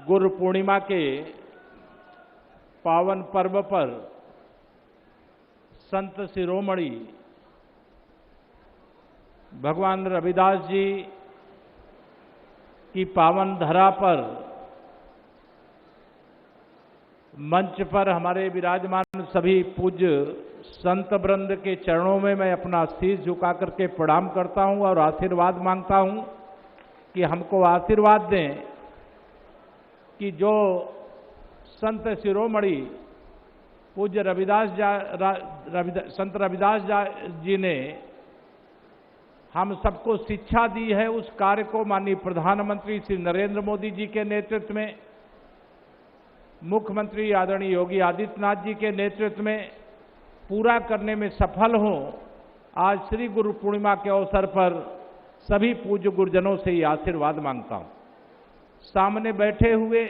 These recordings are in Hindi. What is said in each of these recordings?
गुरु पूर्णिमा के पावन पर्व पर संत शिरोमणि भगवान रविदास जी की पावन धरा पर मंच पर हमारे विराजमान सभी पूज्य संत वृंद के चरणों में मैं अपना शीश झुका करके प्रणाम करता हूं और आशीर्वाद मांगता हूं कि हमको आशीर्वाद दें कि जो संत शिरोमणि पूज्य संत रविदास जी ने हम सबको शिक्षा दी है, उस कार्य को माननीय प्रधानमंत्री श्री नरेंद्र मोदी जी के नेतृत्व में, मुख्यमंत्री आदरणीय योगी आदित्यनाथ जी के नेतृत्व में पूरा करने में सफल हों। आज श्री गुरु पूर्णिमा के अवसर पर सभी पूज्य गुरुजनों से ये आशीर्वाद मांगता हूं। सामने बैठे हुए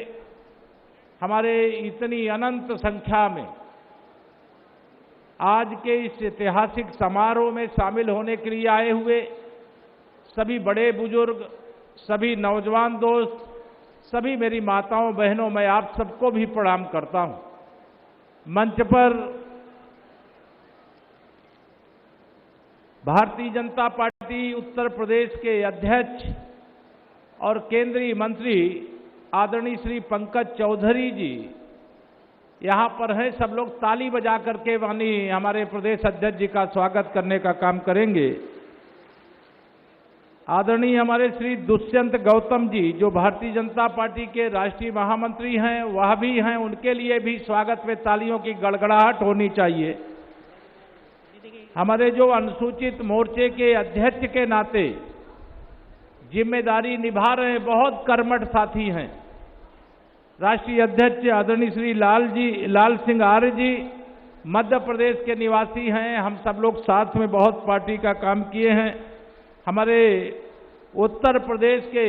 हमारे इतनी अनंत संख्या में आज के इस ऐतिहासिक समारोह में शामिल होने के लिए आए हुए सभी बड़े बुजुर्ग, सभी नौजवान दोस्त, सभी मेरी माताओं बहनों, मैं आप सबको भी प्रणाम करता हूं। मंच पर भारतीय जनता पार्टी उत्तर प्रदेश के अध्यक्ष और केंद्रीय मंत्री आदरणीय श्री पंकज चौधरी जी यहां पर हैं। सब लोग ताली बजा करके माननीय हमारे प्रदेश अध्यक्ष जी का स्वागत करने का काम करेंगे। आदरणीय हमारे श्री दुष्यंत गौतम जी जो भारतीय जनता पार्टी के राष्ट्रीय महामंत्री हैं, वह भी हैं, उनके लिए भी स्वागत में तालियों की गड़गड़ाहट होनी चाहिए। हमारे जो अनुसूचित मोर्चे के अध्यक्ष के नाते जिम्मेदारी निभा रहे बहुत कर्मठ साथी हैं, राष्ट्रीय अध्यक्ष आदरणीय श्री लाल सिंह आर्य जी मध्य प्रदेश के निवासी हैं। हम सब लोग साथ में बहुत पार्टी का काम किए हैं। हमारे उत्तर प्रदेश के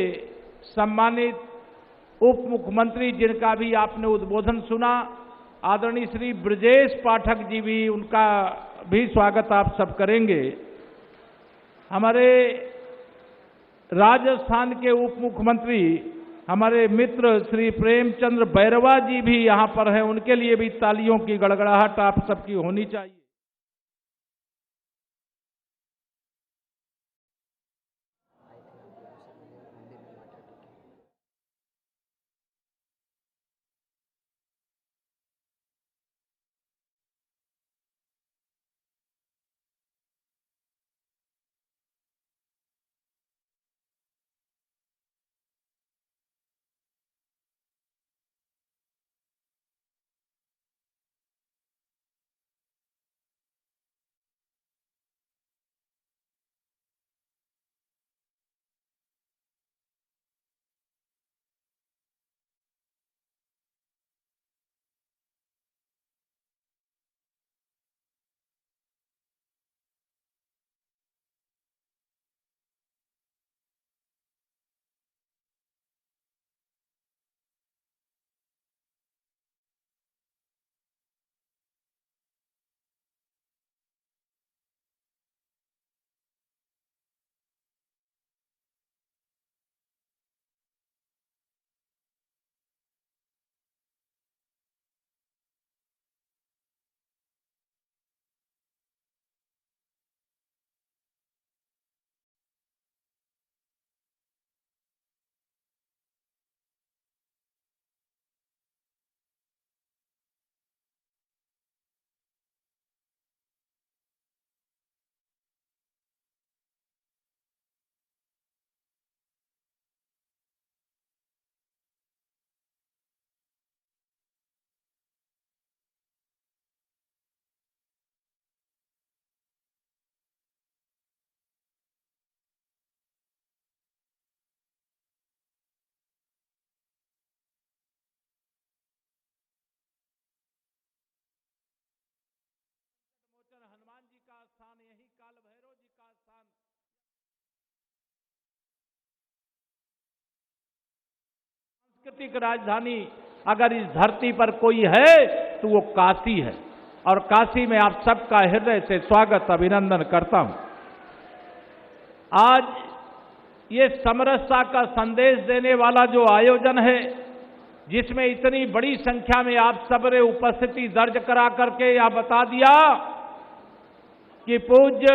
सम्मानित उप मुख्यमंत्री जिनका भी आपने उद्बोधन सुना, आदरणीय श्री ब्रजेश पाठक जी भी, उनका भी स्वागत आप सब करेंगे। हमारे राजस्थान के उप मुख्यमंत्री हमारे मित्र श्री प्रेमचंद्र बैरवा जी भी यहां पर हैं, उनके लिए भी तालियों की गड़गड़ाहट आप सबकी होनी चाहिए। सांस्कृतिक राजधानी अगर इस धरती पर कोई है तो वो काशी है, और काशी में आप सबका हृदय से स्वागत अभिनंदन करता हूं। आज ये समरसता का संदेश देने वाला जो आयोजन है, जिसमें इतनी बड़ी संख्या में आप सबने उपस्थिति दर्ज करा करके यह बता दिया कि पूज्य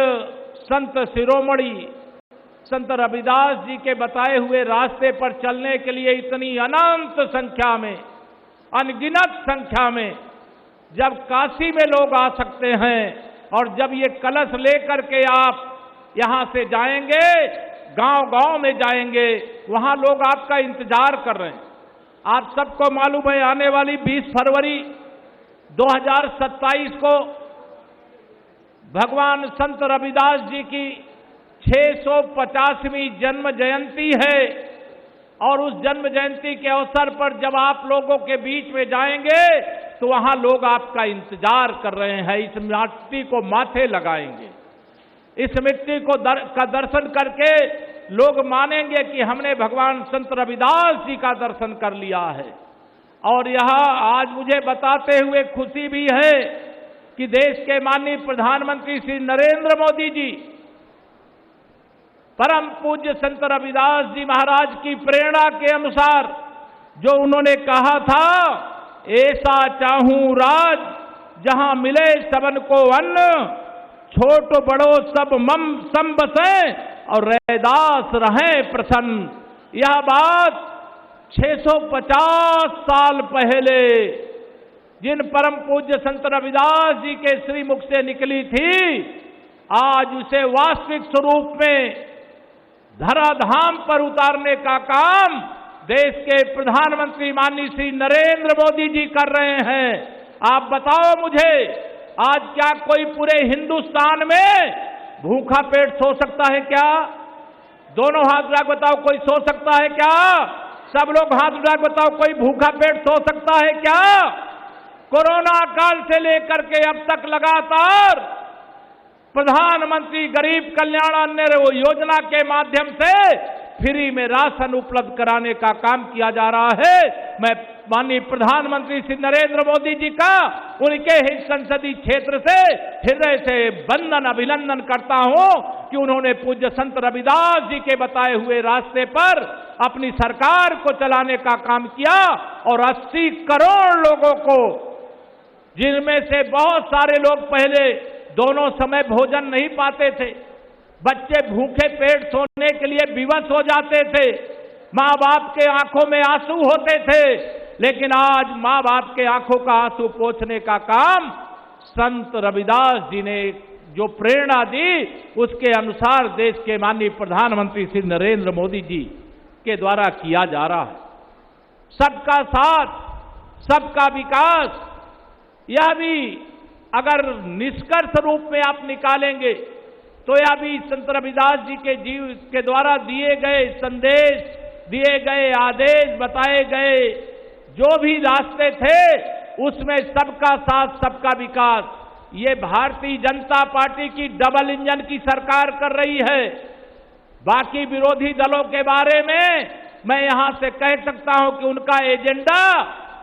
संत शिरोमणि संत रविदास जी के बताए हुए रास्ते पर चलने के लिए इतनी अनंत संख्या में, अनगिनत संख्या में जब काशी में लोग आ सकते हैं, और जब ये कलश लेकर के आप यहां से जाएंगे, गांव-गांव में जाएंगे, वहां लोग आपका इंतजार कर रहे हैं। आप सबको मालूम है आने वाली 20 फरवरी 2027 को भगवान संत रविदास जी की 650वीं जन्म जयंती है, और उस जन्म जयंती के अवसर पर जब आप लोगों के बीच में जाएंगे तो वहां लोग आपका इंतजार कर रहे हैं। इस मिट्टी को माथे लगाएंगे, इस मिट्टी को का दर्शन करके लोग मानेंगे कि हमने भगवान संत रविदास जी का दर्शन कर लिया है। और यह आज मुझे बताते हुए खुशी भी है कि देश के माननीय प्रधानमंत्री श्री नरेंद्र मोदी जी परम पूज्य संत रविदास जी महाराज की प्रेरणा के अनुसार जो उन्होंने कहा था, ऐसा चाहूं राज जहां मिले सबन को अन्न, छोट बड़ो सब मम सम बसे और रैदास रहे प्रसन्न। यह बात 650 साल पहले जिन परम पूज्य संत रविदास जी के श्रीमुख से निकली थी, आज उसे वास्तविक स्वरूप में धराधाम पर उतारने का काम देश के प्रधानमंत्री माननीय श्री नरेंद्र मोदी जी कर रहे हैं। आप बताओ मुझे, आज क्या कोई पूरे हिंदुस्तान में भूखा पेट सो सकता है क्या? दोनों हाथ उठा बताओ, कोई सो सकता है क्या? सब लोग हाथ उठा बताओ, कोई भूखा पेट सो सकता है क्या? कोरोना काल से लेकर के अब तक लगातार प्रधानमंत्री गरीब कल्याण अन्न योजना के माध्यम से फ्री में राशन उपलब्ध कराने का काम किया जा रहा है। मैं माननीय प्रधानमंत्री श्री नरेंद्र मोदी जी का उनके ही संसदीय क्षेत्र से हृदय से वंदन अभिनंदन करता हूं कि उन्होंने पूज्य संत रविदास जी के बताए हुए रास्ते पर अपनी सरकार को चलाने का काम किया, और 80 करोड़ लोगों को, जिनमें से बहुत सारे लोग पहले दोनों समय भोजन नहीं पाते थे, बच्चे भूखे पेट सोने के लिए विवश हो जाते थे, माँ बाप के आंखों में आंसू होते थे, लेकिन आज माँ बाप के आंखों का आंसू पोंछने का काम संत रविदास जी ने जो प्रेरणा दी, उसके अनुसार देश के माननीय प्रधानमंत्री श्री नरेंद्र मोदी जी के द्वारा किया जा रहा है। सबका साथ, सबका विकास, यह भी अगर निष्कर्ष रूप में आप निकालेंगे तो यह भी संत रविदास जी के जीव के द्वारा दिए गए संदेश, दिए गए आदेश, बताए गए जो भी रास्ते थे, उसमें सबका साथ, सबका विकास, ये भारतीय जनता पार्टी की डबल इंजन की सरकार कर रही है। बाकी विरोधी दलों के बारे में मैं यहां से कह सकता हूं कि उनका एजेंडा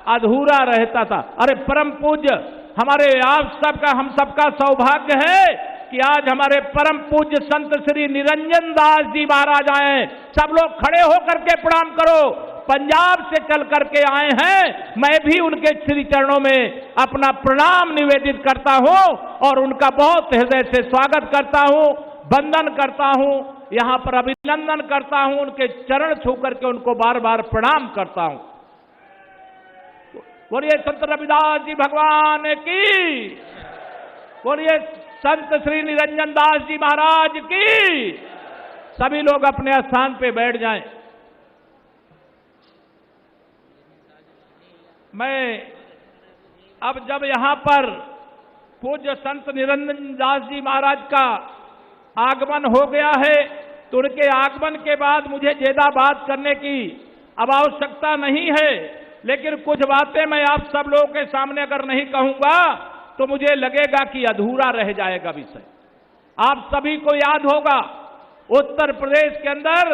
अधूरा रहता था। अरे परम पूज्य, हमारे आप सबका, हम सबका सौभाग्य है कि आज हमारे परम पूज्य संत श्री निरंजन दास जी महाराज आए। सब लोग खड़े होकर के प्रणाम करो। पंजाब से चल करके आए हैं, मैं भी उनके श्री चरणों में अपना प्रणाम निवेदित करता हूं और उनका बहुत हृदय से स्वागत करता हूं, वंदन करता हूं, यहां पर अभिनंदन करता हूं, उनके चरण छू करके उनको बार बार प्रणाम करता हूं। बोलिए संत रविदास जी भगवान की, बोलिए संत श्री निरंजन दास जी महाराज की। सभी लोग अपने स्थान पे बैठ जाएं। मैं अब जब यहां पर पूज्य संत निरंजन दास जी महाराज का आगमन हो गया है, तो उनके आगमन के बाद मुझे ज्यादा बात करने की अब आवश्यकता नहीं है, लेकिन कुछ बातें मैं आप सब लोगों के सामने अगर नहीं कहूंगा तो मुझे लगेगा कि अधूरा रह जाएगा विषय। आप सभी को याद होगा, उत्तर प्रदेश के अंदर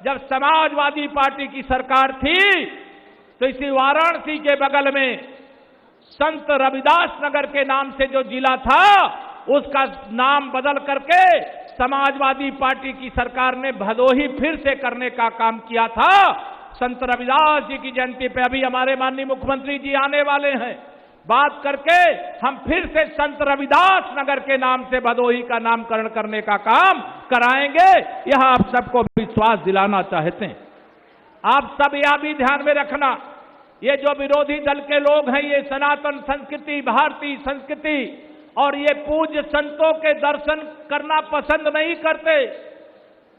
जब समाजवादी पार्टी की सरकार थी तो इसी वाराणसी के बगल में संत रविदास नगर के नाम से जो जिला था उसका नाम बदल करके समाजवादी पार्टी की सरकार ने भदोही फिर से करने का काम किया था। संत रविदास जी की जयंती पे अभी हमारे माननीय मुख्यमंत्री जी आने वाले हैं, बात करके हम फिर से संत रविदास नगर के नाम से भदोही का नामकरण करने का काम कराएंगे। यह आप सबको विश्वास दिलाना चाहते हैं। आप सब यह भी ध्यान में रखना, ये जो विरोधी दल के लोग हैं ये सनातन संस्कृति, भारतीय संस्कृति और ये पूज्य संतों के दर्शन करना पसंद नहीं करते,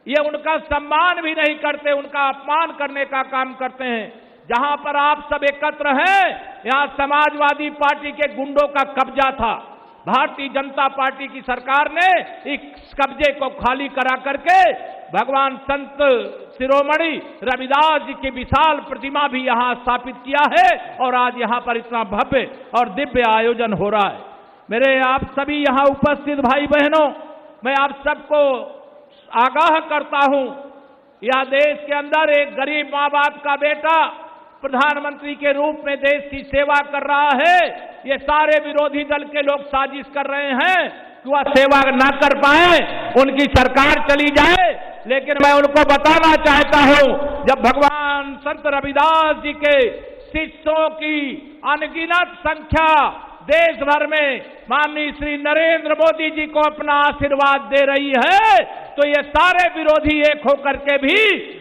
ये उनका सम्मान भी नहीं करते, उनका अपमान करने का काम करते हैं। जहां पर आप सब एकत्र हैं, यहां समाजवादी पार्टी के गुंडों का कब्जा था। भारतीय जनता पार्टी की सरकार ने इस कब्जे को खाली करा करके भगवान संत शिरोमणि रविदास जी की विशाल प्रतिमा भी यहां स्थापित किया है और आज यहां पर इतना भव्य और दिव्य आयोजन हो रहा है। मेरे आप सभी यहां उपस्थित भाई बहनों, मैं आप सबको आगाह करता हूं, यह देश के अंदर एक गरीब मां बाप का बेटा प्रधानमंत्री के रूप में देश की सेवा कर रहा है। ये सारे विरोधी दल के लोग साजिश कर रहे हैं कि वह सेवा न कर पाए, उनकी सरकार चली जाए। लेकिन मैं उनको बताना चाहता हूं, जब भगवान संत रविदास जी के शिष्यों की अनगिनत संख्या देश भर में माननीय श्री नरेंद्र मोदी जी को अपना आशीर्वाद दे रही है, तो ये सारे विरोधी एक होकर के भी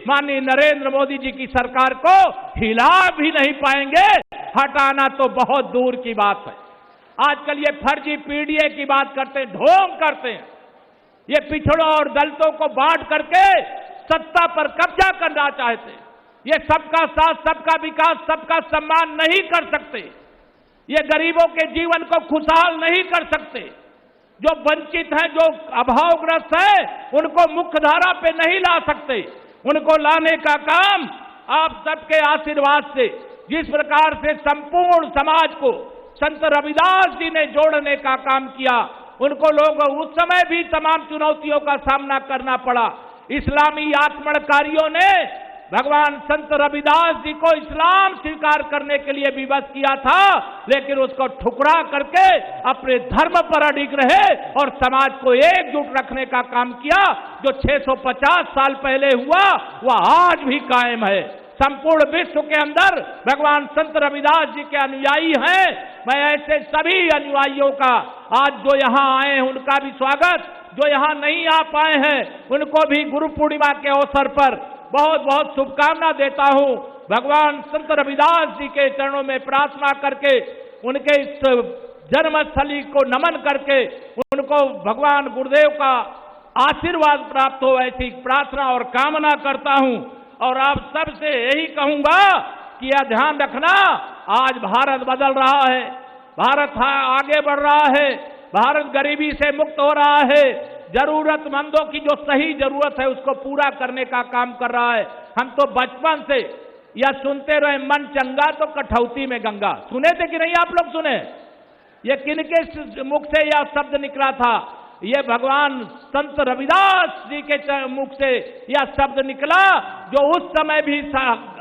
माननीय नरेंद्र मोदी जी की सरकार को हिला भी नहीं पाएंगे। हटाना तो बहुत दूर की बात है। आजकल ये फर्जी पीडीए की बात करते हैं, ढोंग करते हैं। ये पिछड़ों और दलितों को बांट करके सत्ता पर कब्जा करना चाहते हैं। ये सबका साथ, सबका विकास, सबका सम्मान नहीं कर सकते। ये गरीबों के जीवन को खुशहाल नहीं कर सकते। जो वंचित हैं, जो अभावग्रस्त हैं, उनको मुख्यधारा पे नहीं ला सकते। उनको लाने का काम आप सबके आशीर्वाद से, जिस प्रकार से संपूर्ण समाज को संत रविदास जी ने जोड़ने का काम किया, उनको लोग उस समय भी तमाम चुनौतियों का सामना करना पड़ा। इस्लामी आक्रमणकारियों ने भगवान संत रविदास जी को इस्लाम स्वीकार करने के लिए विवश किया था, लेकिन उसको ठुकरा करके अपने धर्म पर अडिग रहे और समाज को एकजुट रखने का काम किया। जो 650 साल पहले हुआ वह आज भी कायम है। संपूर्ण विश्व के अंदर भगवान संत रविदास जी के अनुयायी हैं। मैं ऐसे सभी अनुयायियों का आज जो यहां आए हैं उनका भी स्वागत, जो यहां नहीं आ पाए हैं उनको भी गुरु पूर्णिमा के अवसर पर बहुत बहुत शुभकामना देता हूं। भगवान संत रविदास जी के चरणों में प्रार्थना करके, उनके इस जन्मस्थली को नमन करके उनको भगवान गुरुदेव का आशीर्वाद प्राप्त हो, ऐसी प्रार्थना और कामना करता हूं। और आप सबसे यही कहूंगा कि यह ध्यान रखना, आज भारत बदल रहा है, भारत आगे बढ़ रहा है, भारत गरीबी से मुक्त हो रहा है, जरूरतमंदों की जो सही जरूरत है उसको पूरा करने का काम कर रहा है। हम तो बचपन से यह सुनते रहे, मन चंगा तो कठौती में गंगा। सुने थे कि नहीं आप लोग? सुने? ये किनके मुख से यह शब्द निकला था? ये भगवान संत रविदास जी के मुख से यह शब्द निकला, जो उस समय भी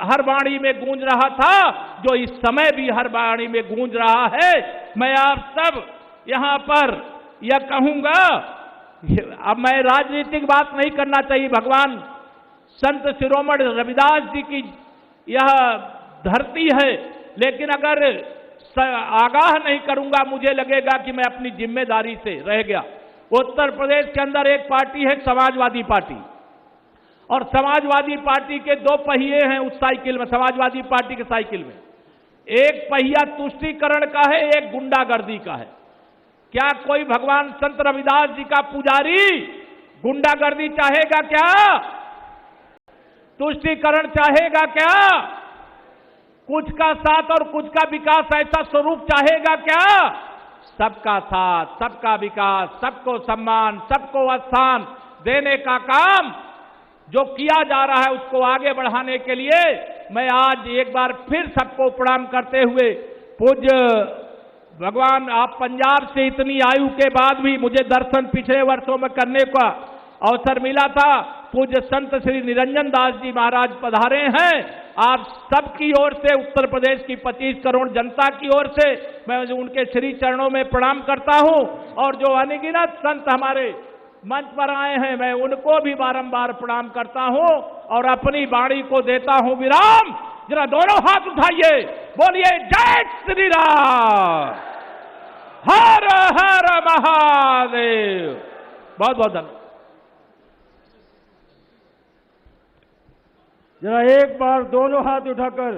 हर वाणी में गूंज रहा था, जो इस समय भी हर वाणी में गूंज रहा है। मैं आप सब यहां पर यह कहूंगा, अब मैं राजनीतिक बात नहीं करना चाहिए। भगवान संत शिरोमणि रविदास जी की यह धरती है, लेकिन अगर आगाह नहीं करूंगा मुझे लगेगा कि मैं अपनी जिम्मेदारी से रह गया। उत्तर प्रदेश के अंदर एक पार्टी है समाजवादी पार्टी, और समाजवादी पार्टी के दो पहिए हैं उस साइकिल में, समाजवादी पार्टी के साइकिल में। एक पहिया तुष्टीकरण का है, एक गुंडागर्दी का है। क्या कोई भगवान संत रविदास जी का पुजारी गुंडागर्दी चाहेगा क्या? तुष्टीकरण चाहेगा क्या? कुछ का साथ और कुछ का विकास ऐसा स्वरूप चाहेगा क्या? सबका साथ, सबका विकास, सबको सम्मान, सबको स्थान देने का काम जो किया जा रहा है उसको आगे बढ़ाने के लिए मैं आज एक बार फिर सबको प्रणाम करते हुए, पूज्य भगवान, आप पंजाब से इतनी आयु के बाद भी मुझे दर्शन पिछले वर्षों में करने का अवसर मिला था। पूज्य संत श्री निरंजन दास जी महाराज पधारे हैं। आप सबकी ओर से, उत्तर प्रदेश की 25 करोड़ जनता की ओर से मैं उनके श्री चरणों में प्रणाम करता हूं। और जो अनगिनत संत हमारे मंच पर आए हैं, मैं उनको भी बारंबार प्रणाम करता हूं और अपनी वाणी को देता हूं विराम। जरा दोनों हाथ उठाइए, बोलिए जय श्री राम, हर हर महादेव। बहुत बहुत धन्यवाद। जरा एक बार दोनों हाथ उठाकर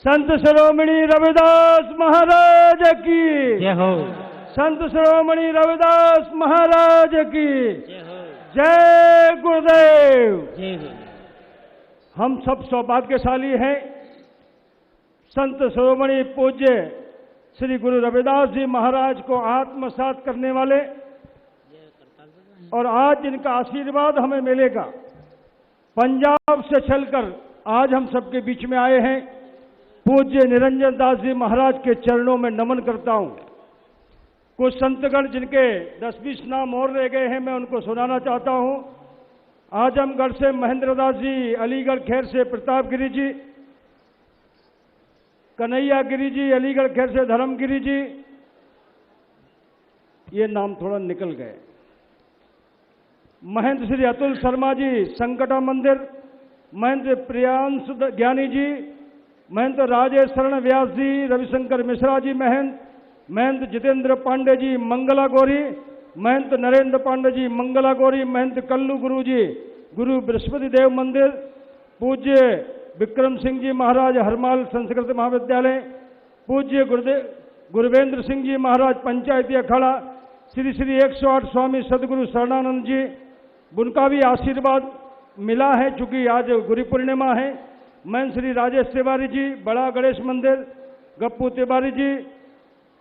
संत शिरोमणि रविदास महाराज की जय हो। संत शिरोमणि रविदास महाराज की जय हो। जय गुरुदेव। जय हो। हम सब सौभाग्यशाली हैं। संत शिरोमणि पूज्य श्री गुरु रविदास जी महाराज को आत्मसात करने वाले और आज जिनका आशीर्वाद हमें मिलेगा, पंजाब से चलकर आज हम सबके बीच में आए हैं। पूज्य निरंजन दास जी महाराज के चरणों में नमन करता हूं। कुछ संतगण जिनके 10-20 नाम और रह गए हैं, मैं उनको सुनाना चाहता हूं। आजमगढ़ से महेंद्र दास जी, अलीगढ़ खैर से प्रताप गिरी जी, कन्हैया गिरी जी, अलीगढ़ खैर से धर्मगिरी जी, ये नाम थोड़ा निकल गए। महेंद्र श्री अतुल शर्मा जी, संकटा मंदिर, महेंद्र प्रियांशु ज्ञानी जी, महेंद्र राजेश शरण व्यास जी, रविशंकर मिश्रा जी महेंद्र जितेंद्र पांडे जी, मंगला गौरी, महेंद्र नरेंद्र पांडे जी, मंगला गौरी, महेंद्र कल्लू गुरु जी, गुरु बृहस्पति देव मंदिर, पूज्य विक्रम सिंह जी महाराज, हरमाल संस्कृत महाविद्यालय, पूज्य गुरुवेंद्र सिंह जी महाराज, पंचायती अखाड़ा, श्री श्री 108 स्वामी सदगुरु शरणानंद जी, उनका भी आशीर्वाद मिला है चूंकि आज गुरु पूर्णिमा है। मैं श्री राजेश तिवारी जी, बड़ा गणेश मंदिर, गप्पू तिवारी जी,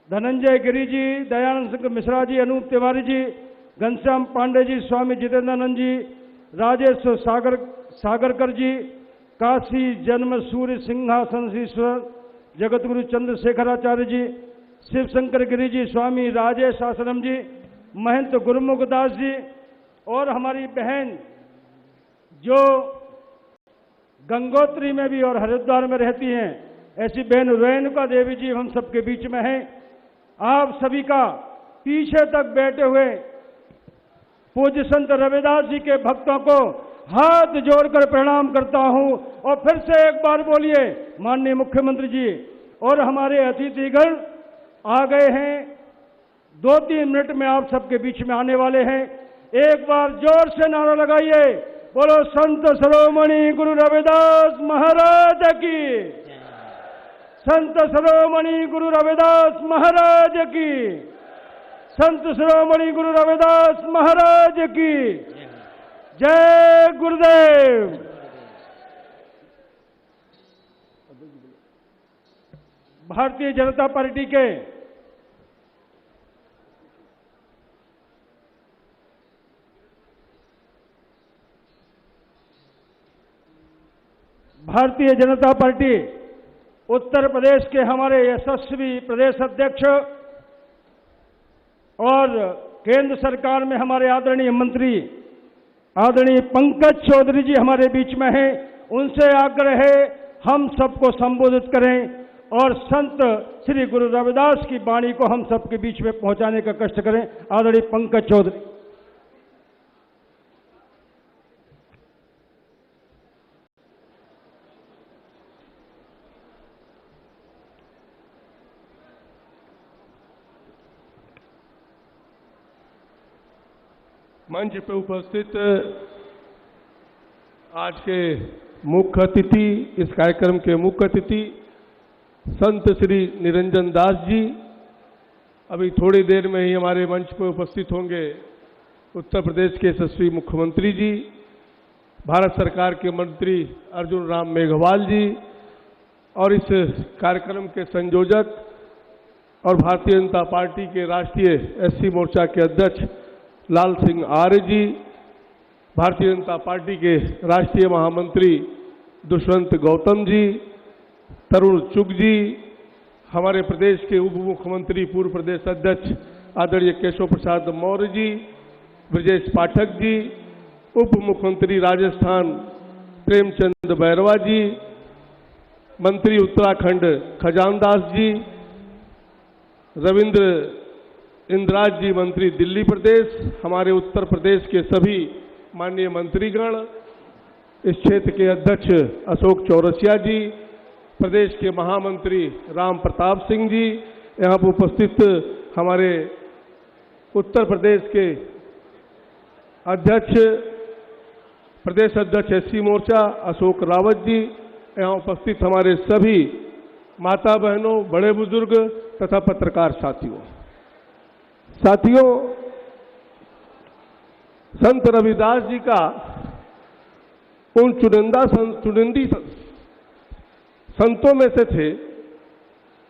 धनंजय गिरी जी, दयानंद सिंह मिश्रा जी, अनूप तिवारी जी, घनश्याम पांडे जी, स्वामी जितेंद्रानंद जी, राजेश सागरकर जी, काशी जन्म सूर्य सिंहासनशीश्वर जगतगुरु चंद्रशेखराचार्य जी, शिवशंकर गिरी जी, स्वामी राजेश आश्रम जी, महंत गुरुमुख दास जी, और हमारी बहन जो गंगोत्री में भी और हरिद्वार में रहती हैं, ऐसी बहन रेणुका देवी जी हम सबके बीच में हैं। आप सभी का पीछे तक बैठे हुए पूज्य संत रविदास जी के भक्तों को हाथ जोड़कर प्रणाम करता हूं। और फिर से एक बार बोलिए, माननीय मुख्यमंत्री जी और हमारे अतिथिगण आ गए हैं, 2-3 मिनट में आप सबके बीच में आने वाले हैं। एक बार जोर से नारा लगाइए, बोलो संत शिरोमणि गुरु रविदास महाराज की, संत शिरोमणि गुरु रविदास महाराज की, संत शिरोमणि गुरु रविदास महाराज की जय गुरुदेव। भारतीय जनता पार्टी के उत्तर प्रदेश के हमारे यशस्वी प्रदेश अध्यक्ष और केंद्र सरकार में हमारे आदरणीय मंत्री आदरणीय पंकज चौधरी जी हमारे बीच में हैं। उनसे आग्रह है हम सबको संबोधित करें और संत श्री गुरु रविदास की वाणी को हम सबके बीच में पहुंचाने का कष्ट करें। आदरणीय पंकज चौधरी। मंच पर उपस्थित आज के मुख्य अतिथि, इस कार्यक्रम के मुख्य अतिथि संत श्री निरंजन दास जी अभी थोड़ी देर में ही हमारे मंच पर उपस्थित होंगे। उत्तर प्रदेश के यशस्वी मुख्यमंत्री जी, भारत सरकार के मंत्री अर्जुन राम मेघवाल जी और इस कार्यक्रम के संयोजक और भारतीय जनता पार्टी के राष्ट्रीय एससी मोर्चा के अध्यक्ष लाल सिंह आर्य जी, भारतीय जनता पार्टी के राष्ट्रीय महामंत्री दुष्यंत गौतम जी, तरुण चुग जी, हमारे प्रदेश के उप मुख्यमंत्री पूर्व प्रदेश अध्यक्ष आदरणीय केशव प्रसाद मौर्य जी, ब्रजेश पाठक जी, उप मुख्यमंत्री राजस्थान प्रेमचंद बैरवा जी, मंत्री उत्तराखंड खजानदास जी, रविंद्र इंद्राज जी मंत्री दिल्ली प्रदेश, हमारे उत्तर प्रदेश के सभी माननीय मंत्रीगण, इस क्षेत्र के अध्यक्ष अशोक चौरसिया जी, प्रदेश के महामंत्री राम प्रताप सिंह जी, यहाँ पर उपस्थित हमारे उत्तर प्रदेश के अध्यक्ष, प्रदेश अध्यक्ष एससी मोर्चा अशोक रावत जी, यहाँ उपस्थित हमारे सभी माता बहनों, बड़े बुजुर्ग तथा पत्रकार साथियों, संत रविदास जी का उन चुनिंदी संतों में से थे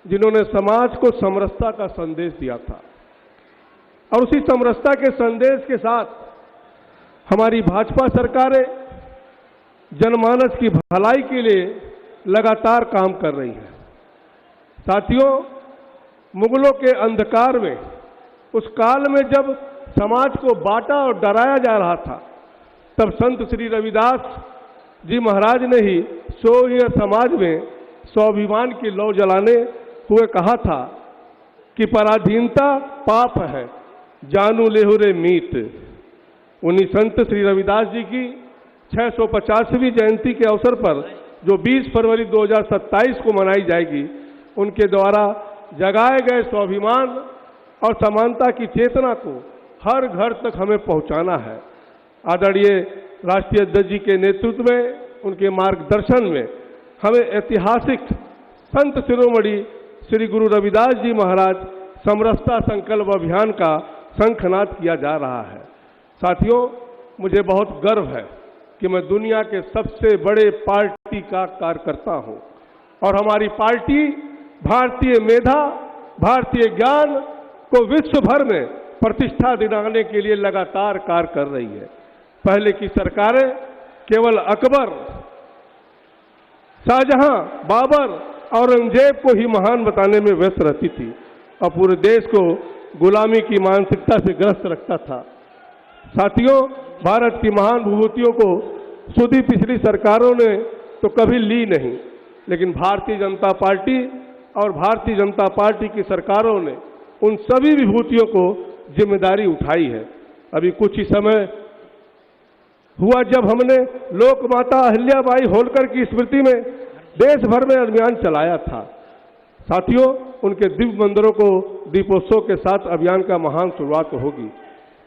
जिन्होंने समाज को समरसता का संदेश दिया था। और उसी समरसता के संदेश के साथ हमारी भाजपा सरकारें जनमानस की भलाई के लिए लगातार काम कर रही है। साथियों, मुगलों के अंधकार में, उस काल में जब समाज को बांटा और डराया जा रहा था, तब संत श्री रविदास जी महाराज ने ही सोहर समाज में स्वाभिमान की लौ जलाने हुए कहा था कि पराधीनता पाप है, जानू लेहुरे मीत। उन्हीं संत श्री रविदास जी की 650वीं जयंती के अवसर पर जो 20 फरवरी 2027 को मनाई जाएगी, उनके द्वारा जगाए गए स्वाभिमान और समानता की चेतना को हर घर तक हमें पहुंचाना है। आदरणीय राष्ट्रीय अध्यक्ष जी के नेतृत्व में, उनके मार्गदर्शन में हमें ऐतिहासिक संत शिरोमणि श्री गुरु रविदास जी महाराज समरसता संकल्प अभियान का शंखनाद किया जा रहा है। साथियों, मुझे बहुत गर्व है कि मैं दुनिया के सबसे बड़े पार्टी का कार्यकर्ता हूं और हमारी पार्टी भारतीय मेधा, भारतीय ज्ञान को विश्व भर में प्रतिष्ठा दिलाने के लिए लगातार कार्य कर रही है। पहले की सरकारें केवल अकबर, शाहजहां, बाबर, औरंगजेब को ही महान बताने में व्यस्त रहती थी और पूरे देश को गुलामी की मानसिकता से ग्रस्त रखता था। साथियों, भारत की महान विभूतियों को सुधी पिछली सरकारों ने तो कभी ली नहीं, लेकिन भारतीय जनता पार्टी और भारतीय जनता पार्टी की सरकारों ने उन सभी विभूतियों को जिम्मेदारी उठाई है। अभी कुछ ही समय हुआ जब हमने लोक माता अहिल्याबाई होलकर की स्मृति में देश भर में अभियान चलाया था। साथियों, उनके दिव्य मंदिरों को दीपोत्सव के साथ अभियान का महान शुरुआत होगी,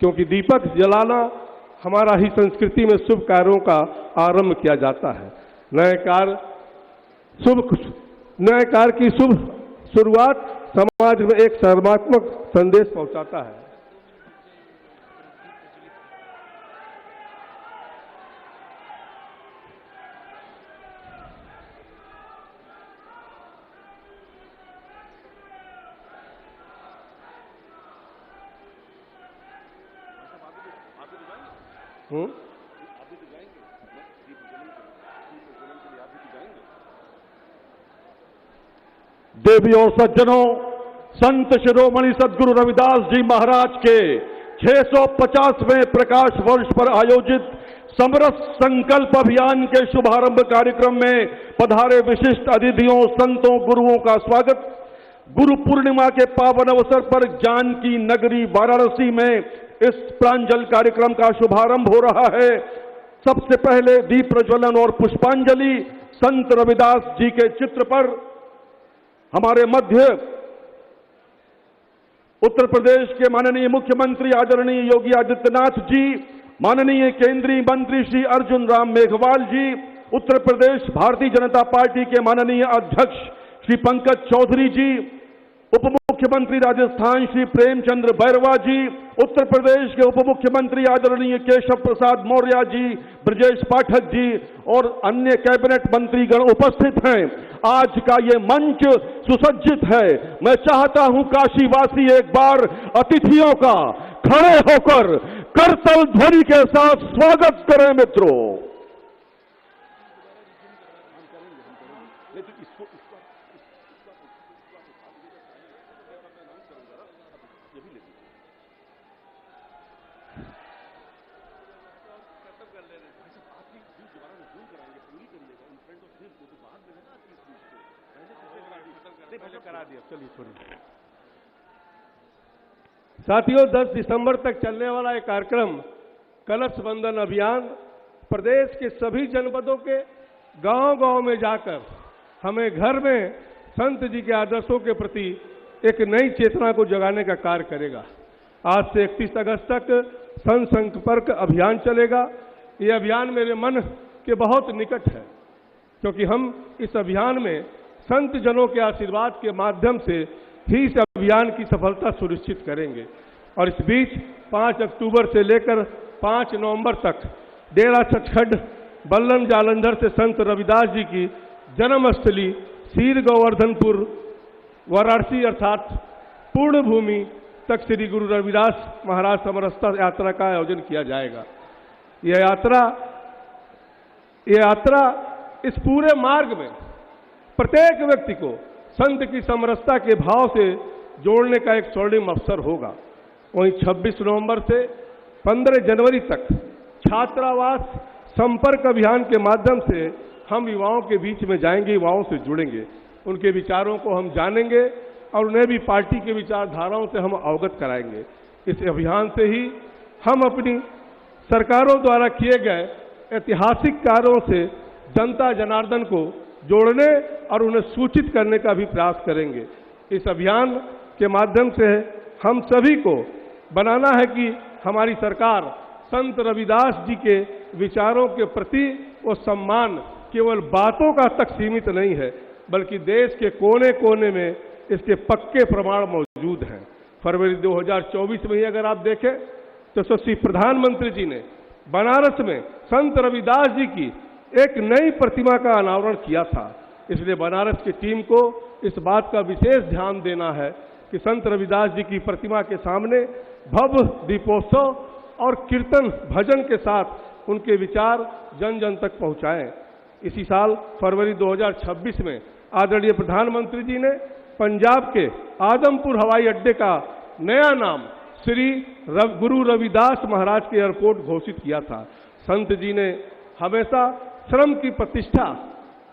क्योंकि दीपक जलाना हमारा ही संस्कृति में शुभ कार्यों का आरंभ किया जाता है। नए कार्य की शुभ शुरुआत समाज में एक सकारात्मक संदेश पहुंचाता है। देवी और सज्जनों, संत शिरोमणि सद्गुरु रविदास जी महाराज के 650वें प्रकाश वर्ष पर आयोजित समरस संकल्प अभियान के शुभारंभ कार्यक्रम में पधारे विशिष्ट अतिथियों, संतों, गुरुओं का स्वागत। गुरु पूर्णिमा के पावन अवसर पर ज्ञान की नगरी वाराणसी में इस प्रांजल कार्यक्रम का शुभारंभ हो रहा है। सबसे पहले दीप प्रज्वलन और पुष्पांजलि संत रविदास जी के चित्र पर हमारे मध्य उत्तर प्रदेश के माननीय मुख्यमंत्री आदरणीय योगी आदित्यनाथ जी, माननीय केंद्रीय मंत्री श्री अर्जुन राम मेघवाल जी, उत्तर प्रदेश भारतीय जनता पार्टी के माननीय अध्यक्ष श्री पंकज चौधरी जी, उप मुख्यमंत्री राजस्थान श्री प्रेमचंद बैरवा जी, उत्तर प्रदेश के उप मुख्यमंत्री आदरणीय केशव प्रसाद मौर्य जी, ब्रजेश पाठक जी और अन्य कैबिनेट मंत्रीगण उपस्थित हैं। आज का ये मंच सुसज्जित है। मैं चाहता हूं काशीवासी एक बार अतिथियों का खड़े होकर करतल ध्वनि के साथ स्वागत करें। मित्रों, साथियों, 10 दिसंबर तक चलने वाला ये कार्यक्रम कलश बंधन अभियान प्रदेश के सभी जनपदों के गांव-गांव में जाकर हमें घर में संत जी के आदर्शों के प्रति एक नई चेतना को जगाने का कार्य करेगा। आज से 31 अगस्त तक संत संपर्क अभियान चलेगा। ये अभियान मेरे मन के बहुत निकट है, क्योंकि हम इस अभियान में संत जनों के आशीर्वाद के माध्यम से ही इस अभियान की सफलता सुनिश्चित करेंगे। और इस बीच 5 अक्टूबर से लेकर 5 नवंबर तक डेरा सचखंड बल्लम जालंधर से संत रविदास जी की जन्मस्थली सीर गोवर्धनपुर वाराणसी अर्थात पूर्ण भूमि तक श्री गुरु रविदास महाराज समरसता यात्रा का आयोजन किया जाएगा। यह यात्रा इस पूरे मार्ग में प्रत्येक व्यक्ति को संत की समरसता के भाव से जोड़ने का एक स्वर्णिम अवसर होगा। वहीं 26 नवंबर से 15 जनवरी तक छात्रावास संपर्क अभियान के माध्यम से हम युवाओं के बीच में जाएंगे, युवाओं से जुड़ेंगे, उनके विचारों को हम जानेंगे और उन्हें भी पार्टी के विचारधाराओं से हम अवगत कराएंगे। इस अभियान से ही हम अपनी सरकारों द्वारा किए गए ऐतिहासिक कार्यों से जनता जनार्दन को जोड़ने और उन्हें सूचित करने का भी प्रयास करेंगे। इस अभियान के माध्यम से हम सभी को बनाना है कि हमारी सरकार संत रविदास जी के विचारों के प्रति वो सम्मान केवल बातों का तक सीमित नहीं है, बल्कि देश के कोने कोने में इसके पक्के प्रमाण मौजूद हैं। फरवरी 2024 में ही अगर आप देखें तो यशस्वी प्रधानमंत्री जी ने बनारस में संत रविदास जी की एक नई प्रतिमा का अनावरण किया था। इसलिए बनारस की टीम को इस बात का विशेष ध्यान देना है कि संत रविदास जी की प्रतिमा के सामने भव्य दीपोत्सव और कीर्तन भजन के साथ उनके विचार जन जन तक पहुंचाएं। इसी साल फरवरी 2026 में आदरणीय प्रधानमंत्री जी ने पंजाब के आदमपुर हवाई अड्डे का नया नाम श्री गुरु रविदास महाराज के एयरपोर्ट घोषित किया था। संत जी ने हमेशा श्रम की प्रतिष्ठा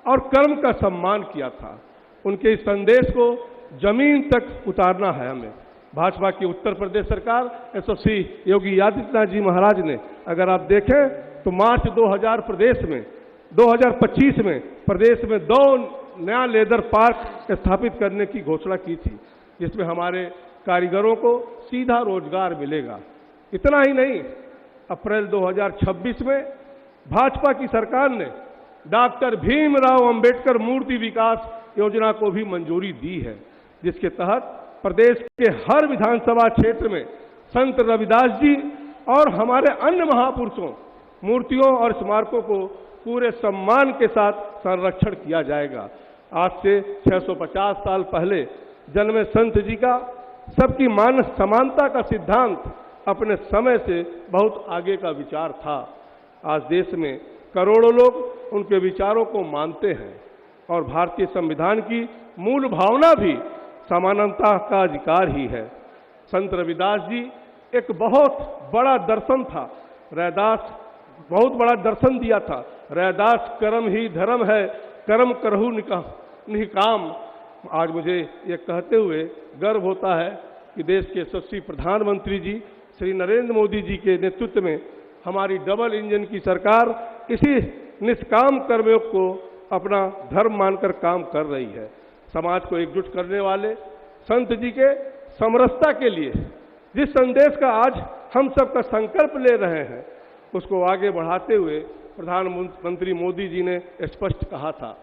और कर्म का सम्मान किया था। उनके इस संदेश को जमीन तक उतारना है हमें। भाजपा की उत्तर प्रदेश सरकार यशस्वी योगी आदित्यनाथ जी महाराज ने अगर आप देखें तो मार्च 2025 में प्रदेश में 2 नया लेदर पार्क स्थापित करने की घोषणा की थी, जिसमें हमारे कारीगरों को सीधा रोजगार मिलेगा। इतना ही नहीं, अप्रैल 2026 में भाजपा की सरकार ने डॉक्टर भीमराव अंबेडकर मूर्ति विकास योजना को भी मंजूरी दी है, जिसके तहत प्रदेश के हर विधानसभा क्षेत्र में संत रविदास जी और हमारे अन्य महापुरुषों मूर्तियों और स्मारकों को पूरे सम्मान के साथ संरक्षण किया जाएगा। आज से 650 साल पहले जन्मे संत जी का सबकी मान समानता का सिद्धांत अपने समय से बहुत आगे का विचार था। आज देश में करोड़ों लोग उनके विचारों को मानते हैं और भारतीय संविधान की मूल भावना भी समानता का अधिकार ही है। संत रविदास जी एक बहुत बड़ा दर्शन था। रैदास बहुत बड़ा दर्शन दिया था। रैदास कर्म ही धर्म है, कर्म करहु निकाम। आज मुझे ये कहते हुए गर्व होता है कि देश के यशस्वी प्रधानमंत्री जी श्री नरेंद्र मोदी जी के नेतृत्व में हमारी डबल इंजन की सरकार इसी निष्काम कर्मयोग को अपना धर्म मानकर काम कर रही है। समाज को एकजुट करने वाले संत जी के समरसता के लिए जिस संदेश का आज हम सबका संकल्प ले रहे हैं, उसको आगे बढ़ाते हुए प्रधानमंत्री मोदी जी ने स्पष्ट कहा था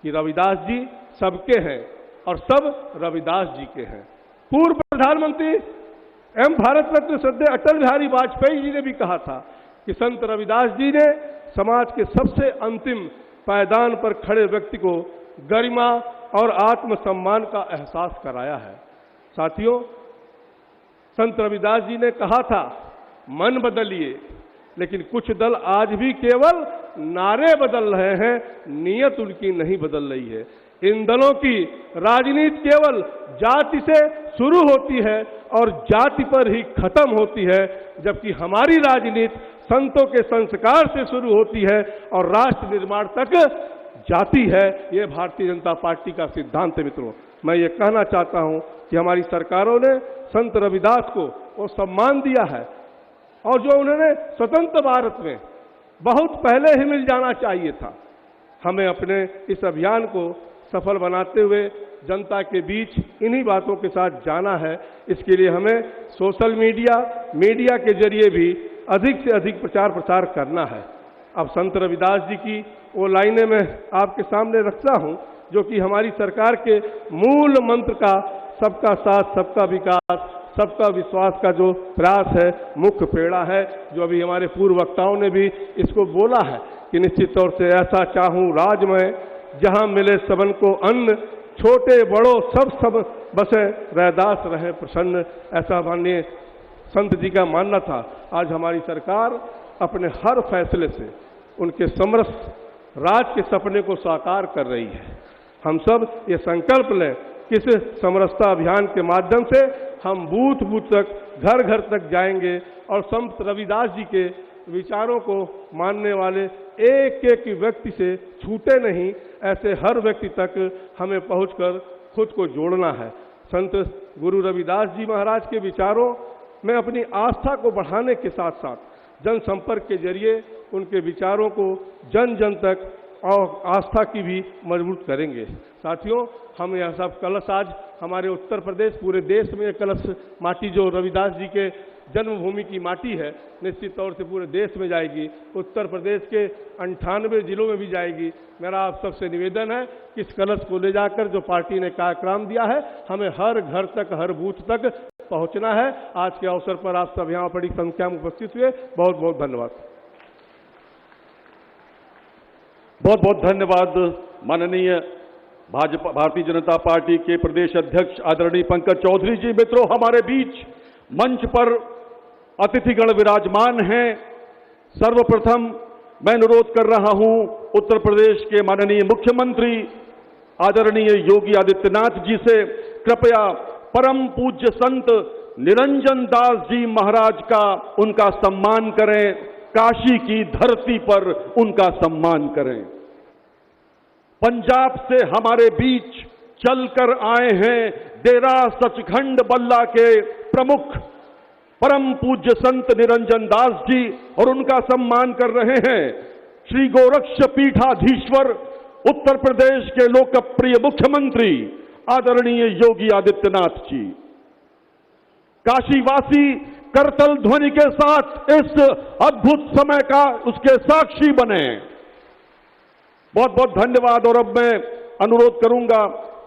कि रविदास जी सबके हैं और सब रविदास जी के हैं। पूर्व प्रधानमंत्री एवं भारत रत्न श्रद्धेय अटल बिहारी वाजपेयी जी ने भी कहा था कि संत रविदास जी ने समाज के सबसे अंतिम पायदान पर खड़े व्यक्ति को गरिमा और आत्मसम्मान का एहसास कराया है। साथियों, संत रविदास जी ने कहा था, मन बदलिए, लेकिन कुछ दल आज भी केवल नारे बदल रहे हैं, नीयत उनकी नहीं बदल रही है। इन दलों की राजनीति केवल जाति से शुरू होती है और जाति पर ही खत्म होती है, जबकि हमारी राजनीति संतों के संस्कार से शुरू होती है और राष्ट्र निर्माण तक जाती है। ये भारतीय जनता पार्टी का सिद्धांत है। मित्रों, मैं ये कहना चाहता हूं कि हमारी सरकारों ने संत रविदास को वो सम्मान दिया है और जो उन्होंने स्वतंत्र भारत में बहुत पहले ही मिल जाना चाहिए था। हमें अपने इस अभियान को सफल बनाते हुए जनता के बीच इन्हीं बातों के साथ जाना है। इसके लिए हमें सोशल मीडिया के जरिए भी अधिक से अधिक प्रचार प्रसार करना है। अब संत रविदास जी की वो लाइनें मैं आपके सामने रखता हूं जो कि हमारी सरकार के मूल मंत्र का सबका साथ, सबका विकास, सबका विश्वास का जो प्रयास है, मुख्य प्रेरणा है, जो अभी हमारे पूर्व वक्ताओं ने भी इसको बोला है कि निश्चित तौर से ऐसा चाहूं राज में जहां मिले सबन को अन्न, छोटे बड़ों सब बसे रैदास रहे प्रसन्न। ऐसा माननीय संत जी का मानना था। आज हमारी सरकार अपने हर फैसले से उनके समरस राज के सपने को साकार कर रही है। हम सब ये संकल्प लें कि इस समरसता अभियान के माध्यम से हम बूथ बूथ तक, घर घर तक जाएंगे और संत रविदास जी के विचारों को मानने वाले एक एक व्यक्ति से छूटे नहीं, ऐसे हर व्यक्ति तक हमें पहुंचकर खुद को जोड़ना है। संत गुरु रविदास जी महाराज के विचारों में अपनी आस्था को बढ़ाने के साथ साथ जनसंपर्क के जरिए उनके विचारों को जन जन तक और आस्था की भी मजबूत करेंगे। साथियों, हम यह सब कलश आज हमारे उत्तर प्रदेश, पूरे देश में कलश माटी जो रविदास जी के जन्मभूमि की माटी है, निश्चित तौर से पूरे देश में जाएगी। उत्तर प्रदेश के 98 जिलों में भी जाएगी। मेरा आप सबसे निवेदन है कि इस कलश को ले जाकर जो पार्टी ने कार्यक्रम दिया है, हमें हर घर तक, हर बूथ तक पहुंचना है। आज के अवसर पर आप सब यहाँ बड़ी संख्या में उपस्थित हुए, बहुत बहुत धन्यवाद। बहुत बहुत धन्यवाद माननीय भारतीय जनता पार्टी के प्रदेश अध्यक्ष आदरणीय पंकज चौधरी जी। मित्रों, हमारे बीच मंच पर अतिथिगण विराजमान हैं। सर्वप्रथम मैं अनुरोध कर रहा हूं उत्तर प्रदेश के माननीय मुख्यमंत्री आदरणीय योगी आदित्यनाथ जी से कृपया परम पूज्य संत निरंजन दास जी महाराज का उनका सम्मान करें, काशी की धरती पर उनका सम्मान करें। पंजाब से हमारे बीच चलकर आए हैं डेरा सचखंड बल्ला के प्रमुख परम पूज्य संत निरंजन दास जी और उनका सम्मान कर रहे हैं श्री गोरक्ष पीठाधीश्वर उत्तर प्रदेश के लोकप्रिय मुख्यमंत्री आदरणीय योगी आदित्यनाथ जी। काशीवासी करतल ध्वनि के साथ इस अद्भुत समय का उसके साक्षी बने। बहुत बहुत धन्यवाद। और अब मैं अनुरोध करूंगा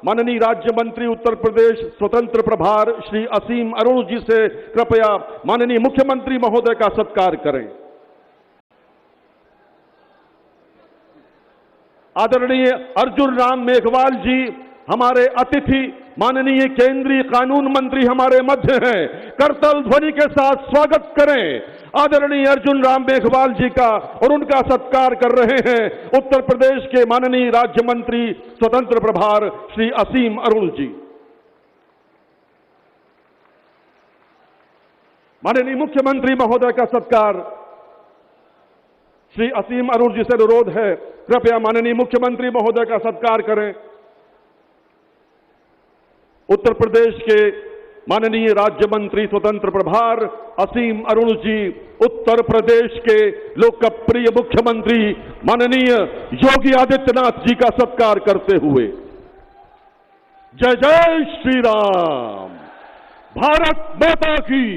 माननीय राज्य मंत्री उत्तर प्रदेश स्वतंत्र प्रभार श्री असीम अरुण जी से कृपया माननीय मुख्यमंत्री महोदय का सत्कार करें। आदरणीय अर्जुन राम मेघवाल जी हमारे अतिथि माननीय केंद्रीय कानून मंत्री हमारे मध्य हैं। करतल ध्वनि के साथ स्वागत करें आदरणीय अर्जुन राम मेघवाल जी का और उनका सत्कार कर रहे हैं उत्तर प्रदेश के माननीय राज्य मंत्री स्वतंत्र प्रभार श्री असीम अरुण जी। माननीय मुख्यमंत्री महोदय का सत्कार श्री असीम अरुण जी से अनुरोध है, कृपया माननीय मुख्यमंत्री महोदय का सत्कार करें। उत्तर प्रदेश के माननीय राज्य मंत्री स्वतंत्र प्रभार असीम अरुण जी उत्तर प्रदेश के लोकप्रिय मुख्यमंत्री माननीय योगी आदित्यनाथ जी का सत्कार करते हुए जय जय श्री राम, भारत माता की।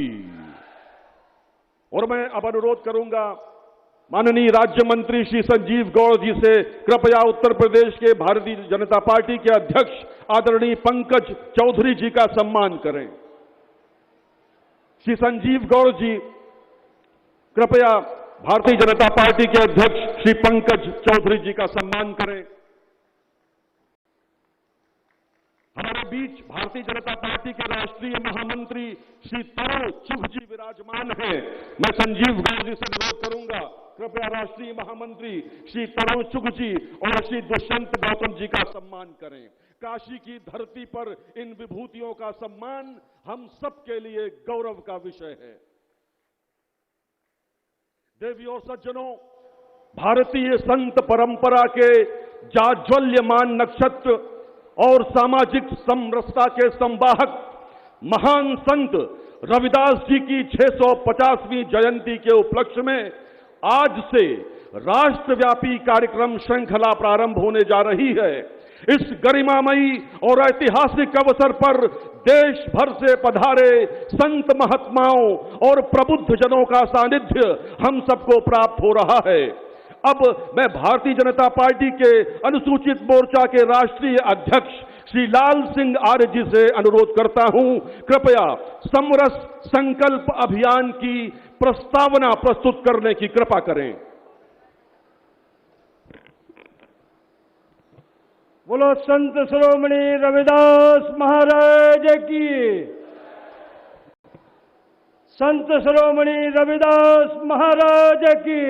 और मैं अब अनुरोध करूंगा माननीय राज्य मंत्री श्री संजीव गौड़ जी से कृपया उत्तर प्रदेश के भारतीय जनता पार्टी के अध्यक्ष आदरणीय पंकज चौधरी जी का सम्मान करें। श्री संजीव गौड़ जी कृपया भारतीय जनता पार्टी के अध्यक्ष श्री पंकज चौधरी जी का सम्मान करें। हमारे बीच भारतीय जनता पार्टी के राष्ट्रीय महामंत्री श्री तरुण चुघ जी विराजमान हैं। मैं संजीव गौड़ जी से अनुरोध करूंगा कृपया राष्ट्रीय महामंत्री श्री तरुण चुघ जी और श्री दुष्यंत गौतम जी का सम्मान करें। काशी की धरती पर इन विभूतियों का सम्मान हम सबके लिए गौरव का विषय है। देवी और सज्जनों, भारतीय संत परंपरा के जाज्वल्यमान नक्षत्र और सामाजिक समरसता के संवाहक महान संत रविदास जी की 650वीं जयंती के उपलक्ष्य में आज से राष्ट्रव्यापी कार्यक्रम श्रृंखला प्रारंभ होने जा रही है। इस गरिमामयी और ऐतिहासिक अवसर पर देश भर से पधारे संत महात्माओं और प्रबुद्ध जनों का सानिध्य हम सबको प्राप्त हो रहा है। अब मैं भारतीय जनता पार्टी के अनुसूचित मोर्चा के राष्ट्रीय अध्यक्ष श्री लाल सिंह आर्य जी से अनुरोध करता हूं, कृपया समरस संकल्प अभियान की प्रस्तावना प्रस्तुत करने की कृपा करें। बोलो संत शिरोमणि रविदास महाराज की। संत शिरोमणि रविदास महाराज की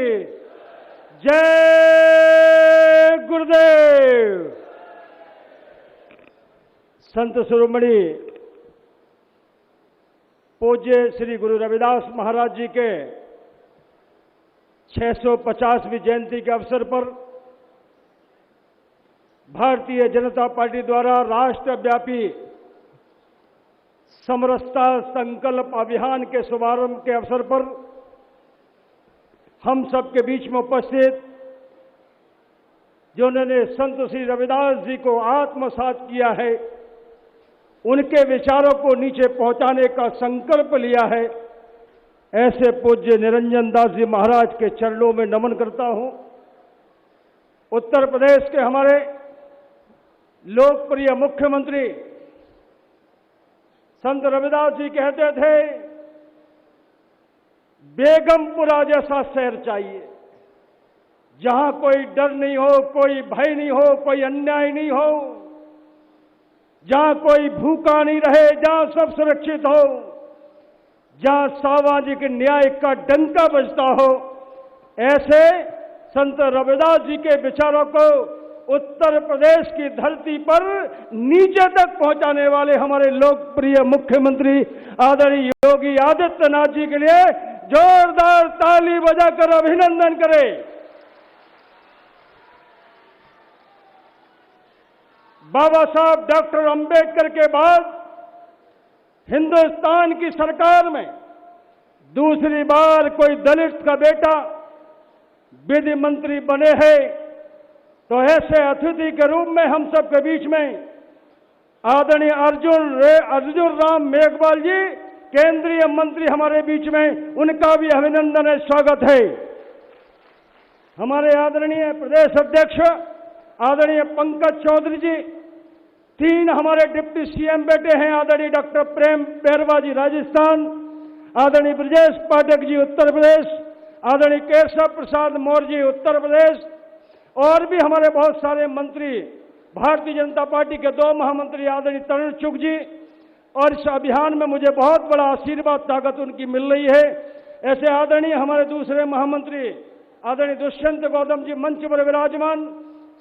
जय गुरुदेव। संत शिरोमणि पूज्य श्री गुरु रविदास महाराज जी के 650वीं जयंती के अवसर पर भारतीय जनता पार्टी द्वारा राष्ट्रव्यापी समरसता संकल्प अभियान के शुभारंभ के अवसर पर हम सबके बीच में उपस्थित जिन्होंने संत श्री रविदास जी को आत्मसात किया है, उनके विचारों को नीचे पहुंचाने का संकल्प लिया है, ऐसे पूज्य निरंजन दास जी महाराज के चरणों में नमन करता हूं। उत्तर प्रदेश के हमारे लोकप्रिय मुख्यमंत्री संत रविदास जी कहते थे, बेगमपुरा जैसा शहर चाहिए, जहां कोई डर नहीं हो, कोई भय नहीं हो, कोई अन्याय नहीं हो, जहां कोई भूखा नहीं रहे, जहां सब सुरक्षित हो, जहां सामाजिक न्याय का डंका बजता हो। ऐसे संत रविदास जी के विचारों को उत्तर प्रदेश की धरती पर नीचे तक पहुंचाने वाले हमारे लोकप्रिय मुख्यमंत्री आदरणीय योगी आदित्यनाथ जी के लिए जोरदार ताली बजाकर अभिनंदन करें। बाबा साहब डॉक्टर अंबेडकर के बाद हिंदुस्तान की सरकार में दूसरी बार कोई दलित का बेटा विधि मंत्री बने हैं, तो ऐसे अतिथि के रूप में हम सबके बीच में आदरणीय अर्जुन राम मेघवाल जी केंद्रीय मंत्री हमारे बीच में, उनका भी अभिनंदन है, स्वागत है। हमारे आदरणीय प्रदेश अध्यक्ष आदरणीय पंकज चौधरी जी, 3 हमारे डिप्टी सीएम बेटे हैं, आदरणीय डॉक्टर प्रेम बैरवा जी राजस्थान, आदरणीय ब्रजेश पाठक जी उत्तर प्रदेश, आदरणीय केशव प्रसाद मौर्य जी उत्तर प्रदेश, और भी हमारे बहुत सारे मंत्री, भारतीय जनता पार्टी के 2 महामंत्री आदरणीय तरुण चुग जी, और इस अभियान में मुझे बहुत बड़ा आशीर्वाद ताकत उनकी मिल रही है। ऐसे आदरणीय हमारे दूसरे महामंत्री आदरणीय दुष्यंत गौतम जी मंच पर विराजमान,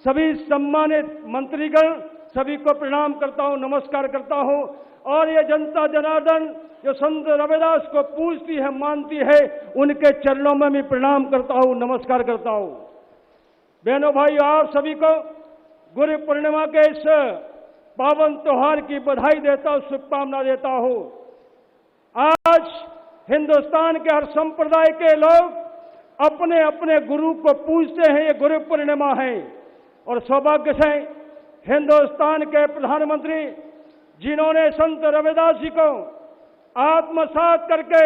सभी सम्मानित मंत्रीगण, सभी को प्रणाम करता हूं, नमस्कार करता हूं। और ये जनता जनार्दन जो संत रविदास को पूजती है, मानती है, उनके चरणों में भी प्रणाम करता हूं, नमस्कार करता हूं। बहनों भाइयों, आप सभी को गुरु पूर्णिमा के इस पावन त्योहार की बधाई देता हूं, शुभकामना देता हूं। आज हिंदुस्तान के हर संप्रदाय के लोग अपने अपने गुरु को पूजते हैं, ये गुरु पूर्णिमा है। और सौभाग्य से हिंदुस्तान के प्रधानमंत्री जिन्होंने संत रविदास जी को आत्मसात करके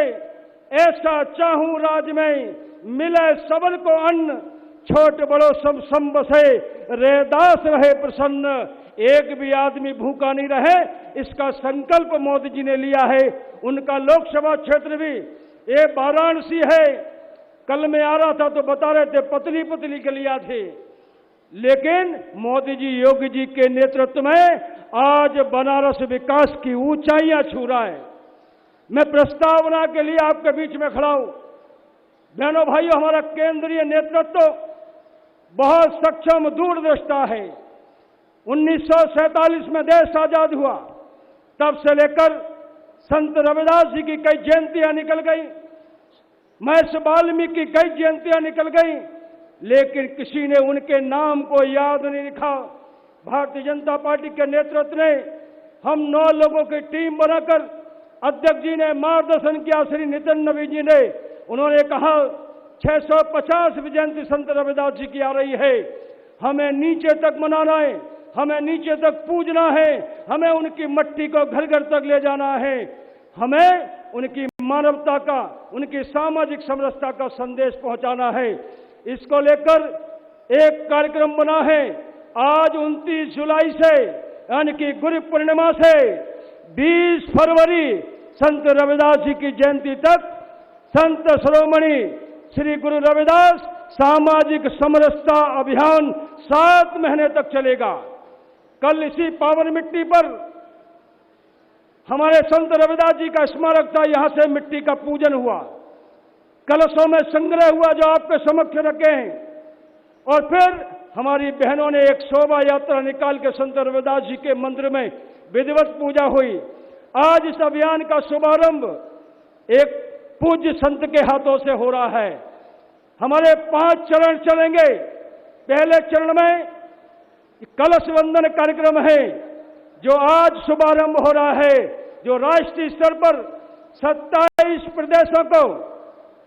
ऐसा चाहूं राज में मिले सबल को अन्न, छोट बड़ो सब बसे, रैदास रहे प्रसन्न, एक भी आदमी भूखा नहीं रहे, इसका संकल्प मोदी जी ने लिया है। उनका लोकसभा क्षेत्र भी ये वाराणसी है। कल मैं आ रहा था तो बता रहे थे पतली पतली गलियां थी, लेकिन मोदी जी योगी जी के नेतृत्व में आज बनारस विकास की ऊंचाइयां छू रहा है। मैं प्रस्तावना के लिए आपके बीच में खड़ा हूं। बहनों भाइयों, हमारा केंद्रीय नेतृत्व बहुत सक्षम दूरदृष्टा है। 1947 में देश आजाद हुआ, तब से लेकर संत रविदास जी की कई जयंतियां निकल गई। महर्षि वाल्मीकि की कई जयंतियां निकल गई, लेकिन किसी ने उनके नाम को याद नहीं रखा। भारतीय जनता पार्टी के नेतृत्व ने हम 9 लोगों की टीम बनाकर अध्यक्ष जी ने मार्गदर्शन किया, श्री नितिन नवीन जी ने, उन्होंने कहा 650वीं जयंती संत रविदास जी की आ रही है, हमें नीचे तक मनाना है, हमें नीचे तक पूजना है, हमें उनकी मट्टी को घर घर तक ले जाना है, हमें उनकी मानवता का, उनकी सामाजिक समरसता का संदेश पहुंचाना है। इसको लेकर एक कार्यक्रम बना है। आज 29 जुलाई से यानी कि गुरु पूर्णिमा से 20 फरवरी संत रविदास जी की जयंती तक संत शिरोमणि श्री गुरु रविदास सामाजिक समरसता अभियान 7 महीने तक चलेगा। कल इसी पावन मिट्टी पर हमारे संत रविदास जी का स्मारक था, यहां से मिट्टी का पूजन हुआ, कलशों में संग्रह हुआ जो आपके समक्ष रखे हैं, और फिर हमारी बहनों ने एक शोभा यात्रा निकाल के संत रविदास जी के मंदिर में विधिवत पूजा हुई। आज इस अभियान का शुभारंभ एक पूज्य संत के हाथों से हो रहा है। हमारे 5 चरण चलेंगे। पहले चरण में कलश वंदन कार्यक्रम है जो आज शुभारंभ हो रहा है, जो राष्ट्रीय स्तर पर 27 प्रदेशों को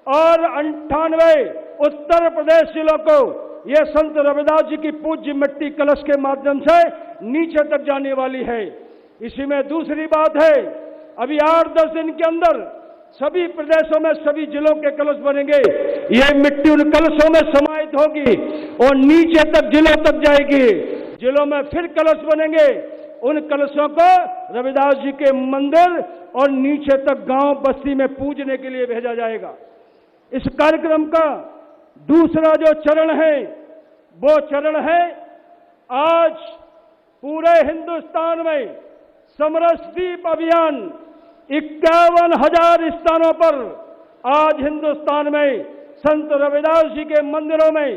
और 98 उत्तर प्रदेश जिलों को ये संत रविदास जी की पूज्य मिट्टी कलश के माध्यम से नीचे तक जाने वाली है। इसी में दूसरी बात है, अभी 8-10 दिन के अंदर सभी प्रदेशों में सभी जिलों के कलश बनेंगे। ये मिट्टी उन कलशों में समाहित होगी और नीचे तक जिलों तक जाएगी। जिलों में फिर कलश बनेंगे, उन कलशों को रविदास जी के मंदिर और नीचे तक गांव बस्ती में पूजने के लिए भेजा जाएगा। इस कार्यक्रम का दूसरा जो चरण है वो चरण है, आज पूरे हिंदुस्तान में समरसदीप अभियान 51,000 स्थानों पर आज हिंदुस्तान में संत रविदास जी के मंदिरों में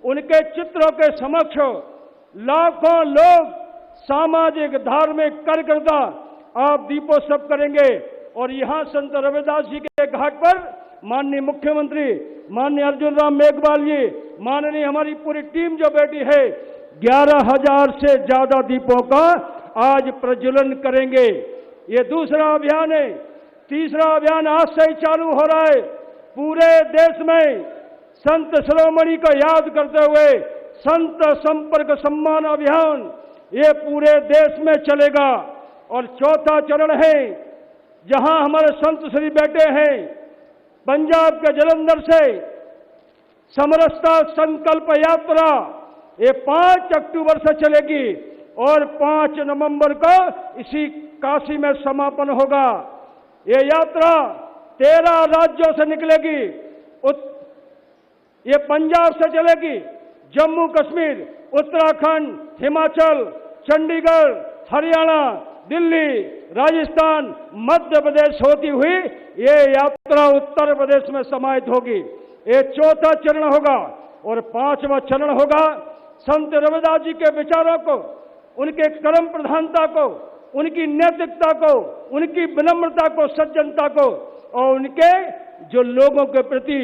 उनके चित्रों के समक्ष लाखों लोग, सामाजिक धार्मिक कार्यकर्ता आप दीपोत्सव करेंगे। और यहां संत रविदास जी के घाट पर माननीय मुख्यमंत्री माननीय अर्जुन राम मेघवाल जी, माननीय हमारी पूरी टीम जो बैठी है, 11,000 से ज्यादा दीपों का आज प्रज्वलन करेंगे। ये दूसरा अभियान है। तीसरा अभियान आज से ही चालू हो रहा है। पूरे देश में संत शिरोमणि को याद करते हुए संत संपर्क सम्मान अभियान ये पूरे देश में चलेगा। और चौथा चरण है, जहां हमारे संत श्री बैठे हैं, पंजाब के जलंधर से समरसता संकल्प यात्रा ये 5 अक्टूबर से चलेगी और 5 नवंबर को इसी काशी में समापन होगा। ये यात्रा 13 राज्यों से निकलेगी। ये पंजाब से चलेगी, जम्मू कश्मीर, उत्तराखंड, हिमाचल, चंडीगढ़, हरियाणा, दिल्ली, राजस्थान, मध्य प्रदेश होती हुई ये यात्रा उत्तर प्रदेश में समाहित होगी। ये चौथा चरण होगा। और 5वां चरण होगा संत रविदास जी के विचारों को, उनके कर्म प्रधानता को, उनकी नैतिकता को, उनकी विनम्रता को, सज्जनता को और उनके जो लोगों के प्रति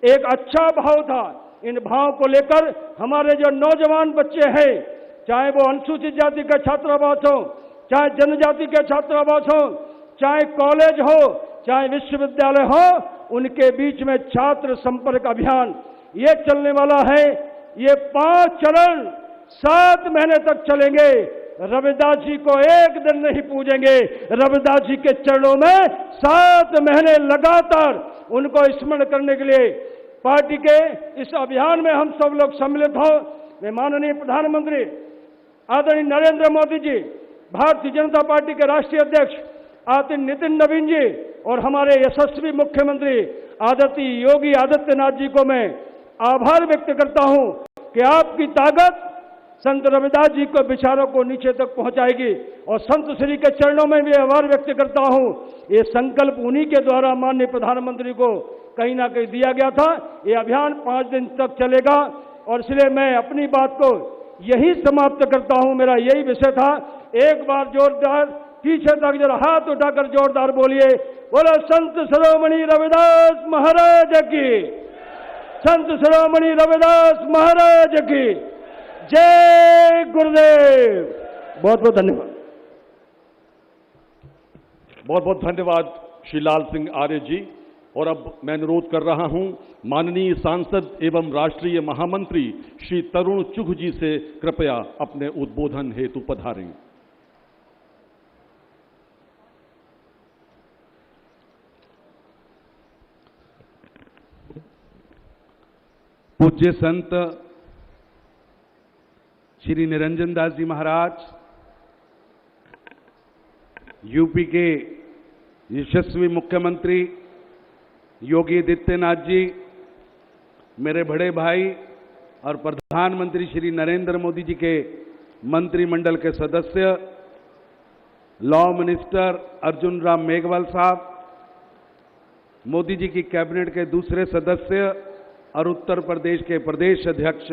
एक अच्छा भाव था, इन भाव को लेकर हमारे जो नौजवान बच्चे हैं, चाहे वो अनुसूचित जाति के छात्रावास हो, चाहे जनजाति के छात्रावास हो, चाहे कॉलेज हो, चाहे विश्वविद्यालय हो, उनके बीच में छात्र संपर्क अभियान ये चलने वाला है। ये 5 चरण 7 महीने तक चलेंगे। रविदास जी को एक दिन नहीं पूजेंगे, रविदास जी के चरणों में 7 महीने लगातार उनको स्मरण करने के लिए पार्टी के इस अभियान में हम सब लोग सम्मिलित हो। मैं माननीय प्रधानमंत्री आदरणीय नरेंद्र मोदी जी, भारतीय जनता पार्टी के राष्ट्रीय अध्यक्ष आदरणीय नितिन नवीन जी और हमारे यशस्वी मुख्यमंत्री आदरणीय योगी आदित्यनाथ जी को मैं आभार व्यक्त करता हूं कि आपकी ताकत संत रविदास जी के विचारों को नीचे तक पहुंचाएगी। और संत श्री के चरणों में भी आभार व्यक्त करता हूं। ये संकल्प उन्हीं के द्वारा माननीय प्रधानमंत्री को कहीं ना कहीं दिया गया था। ये अभियान 5 दिन तक चलेगा और इसलिए मैं अपनी बात को यही समाप्त करता हूं। मेरा यही विषय था। एक बार जोरदार पीछे तक जरा हाथ उठाकर जोरदार बोलिए, बोलो संत शिरोमणि रविदास महाराज की, संत शिरोमणि रविदास महाराज की जय गुरुदेव। बहुत बहुत धन्यवाद। बहुत बहुत धन्यवाद श्री लाल सिंह आर्य जी। और अब मैं अनुरोध कर रहा हूं माननीय सांसद एवं राष्ट्रीय महामंत्री श्री तरुण चुघ जी से कृपया अपने उद्बोधन हेतु पधारें। पूज्य संत श्री निरंजन दास जी महाराज, यूपी के यशस्वी मुख्यमंत्री योगी आदित्यनाथ जी, मेरे बड़े भाई और प्रधानमंत्री श्री नरेंद्र मोदी जी के मंत्रिमंडल के सदस्य, लॉ मिनिस्टर अर्जुन राम मेघवाल साहब, मोदी जी की कैबिनेट के दूसरे सदस्य और उत्तर प्रदेश के प्रदेश अध्यक्ष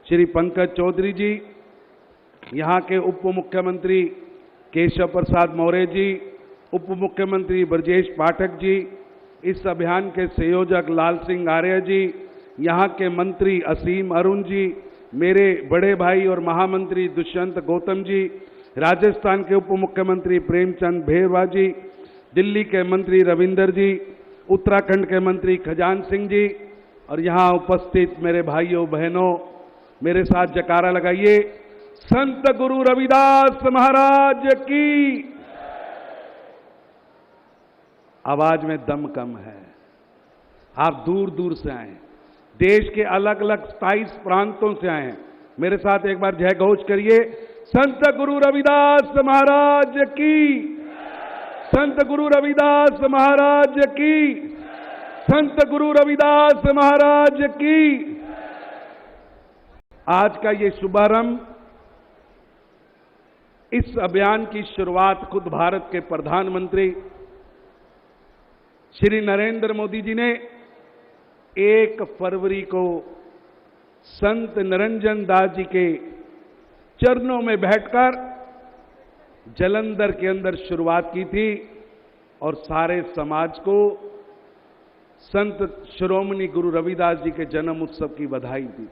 श्री पंकज चौधरी जी, यहाँ के उप मुख्यमंत्री केशव प्रसाद मौर्य जी, उप मुख्यमंत्री ब्रजेश पाठक जी, इस अभियान के संयोजक लाल सिंह आर्य जी, यहाँ के मंत्री असीम अरुण जी, मेरे बड़े भाई और महामंत्री दुष्यंत गौतम जी, राजस्थान के उप मुख्यमंत्री प्रेमचंद भेरवा जी, दिल्ली के मंत्री रविंदर जी, उत्तराखंड के मंत्री खजान सिंह जी, और यहाँ उपस्थित मेरे भाइयों बहनों, मेरे साथ जयकारा लगाइए, संत गुरु रविदास महाराज की। आवाज में दम कम है, आप दूर दूर से आए, देश के अलग अलग 27 प्रांतों से आए हैं। मेरे साथ एक बार जय घोष करिए, संत गुरु रविदास महाराज की, संत गुरु रविदास महाराज की, संत गुरु रविदास महाराज की। आज का ये शुभारंभ, इस अभियान की शुरुआत खुद भारत के प्रधानमंत्री श्री नरेंद्र मोदी जी ने 1 फरवरी को संत निरंजन दास जी के चरणों में बैठकर जालंधर के अंदर शुरुआत की थी और सारे समाज को संत शिरोमणि गुरु रविदास जी के जन्म उत्सव की बधाई दी।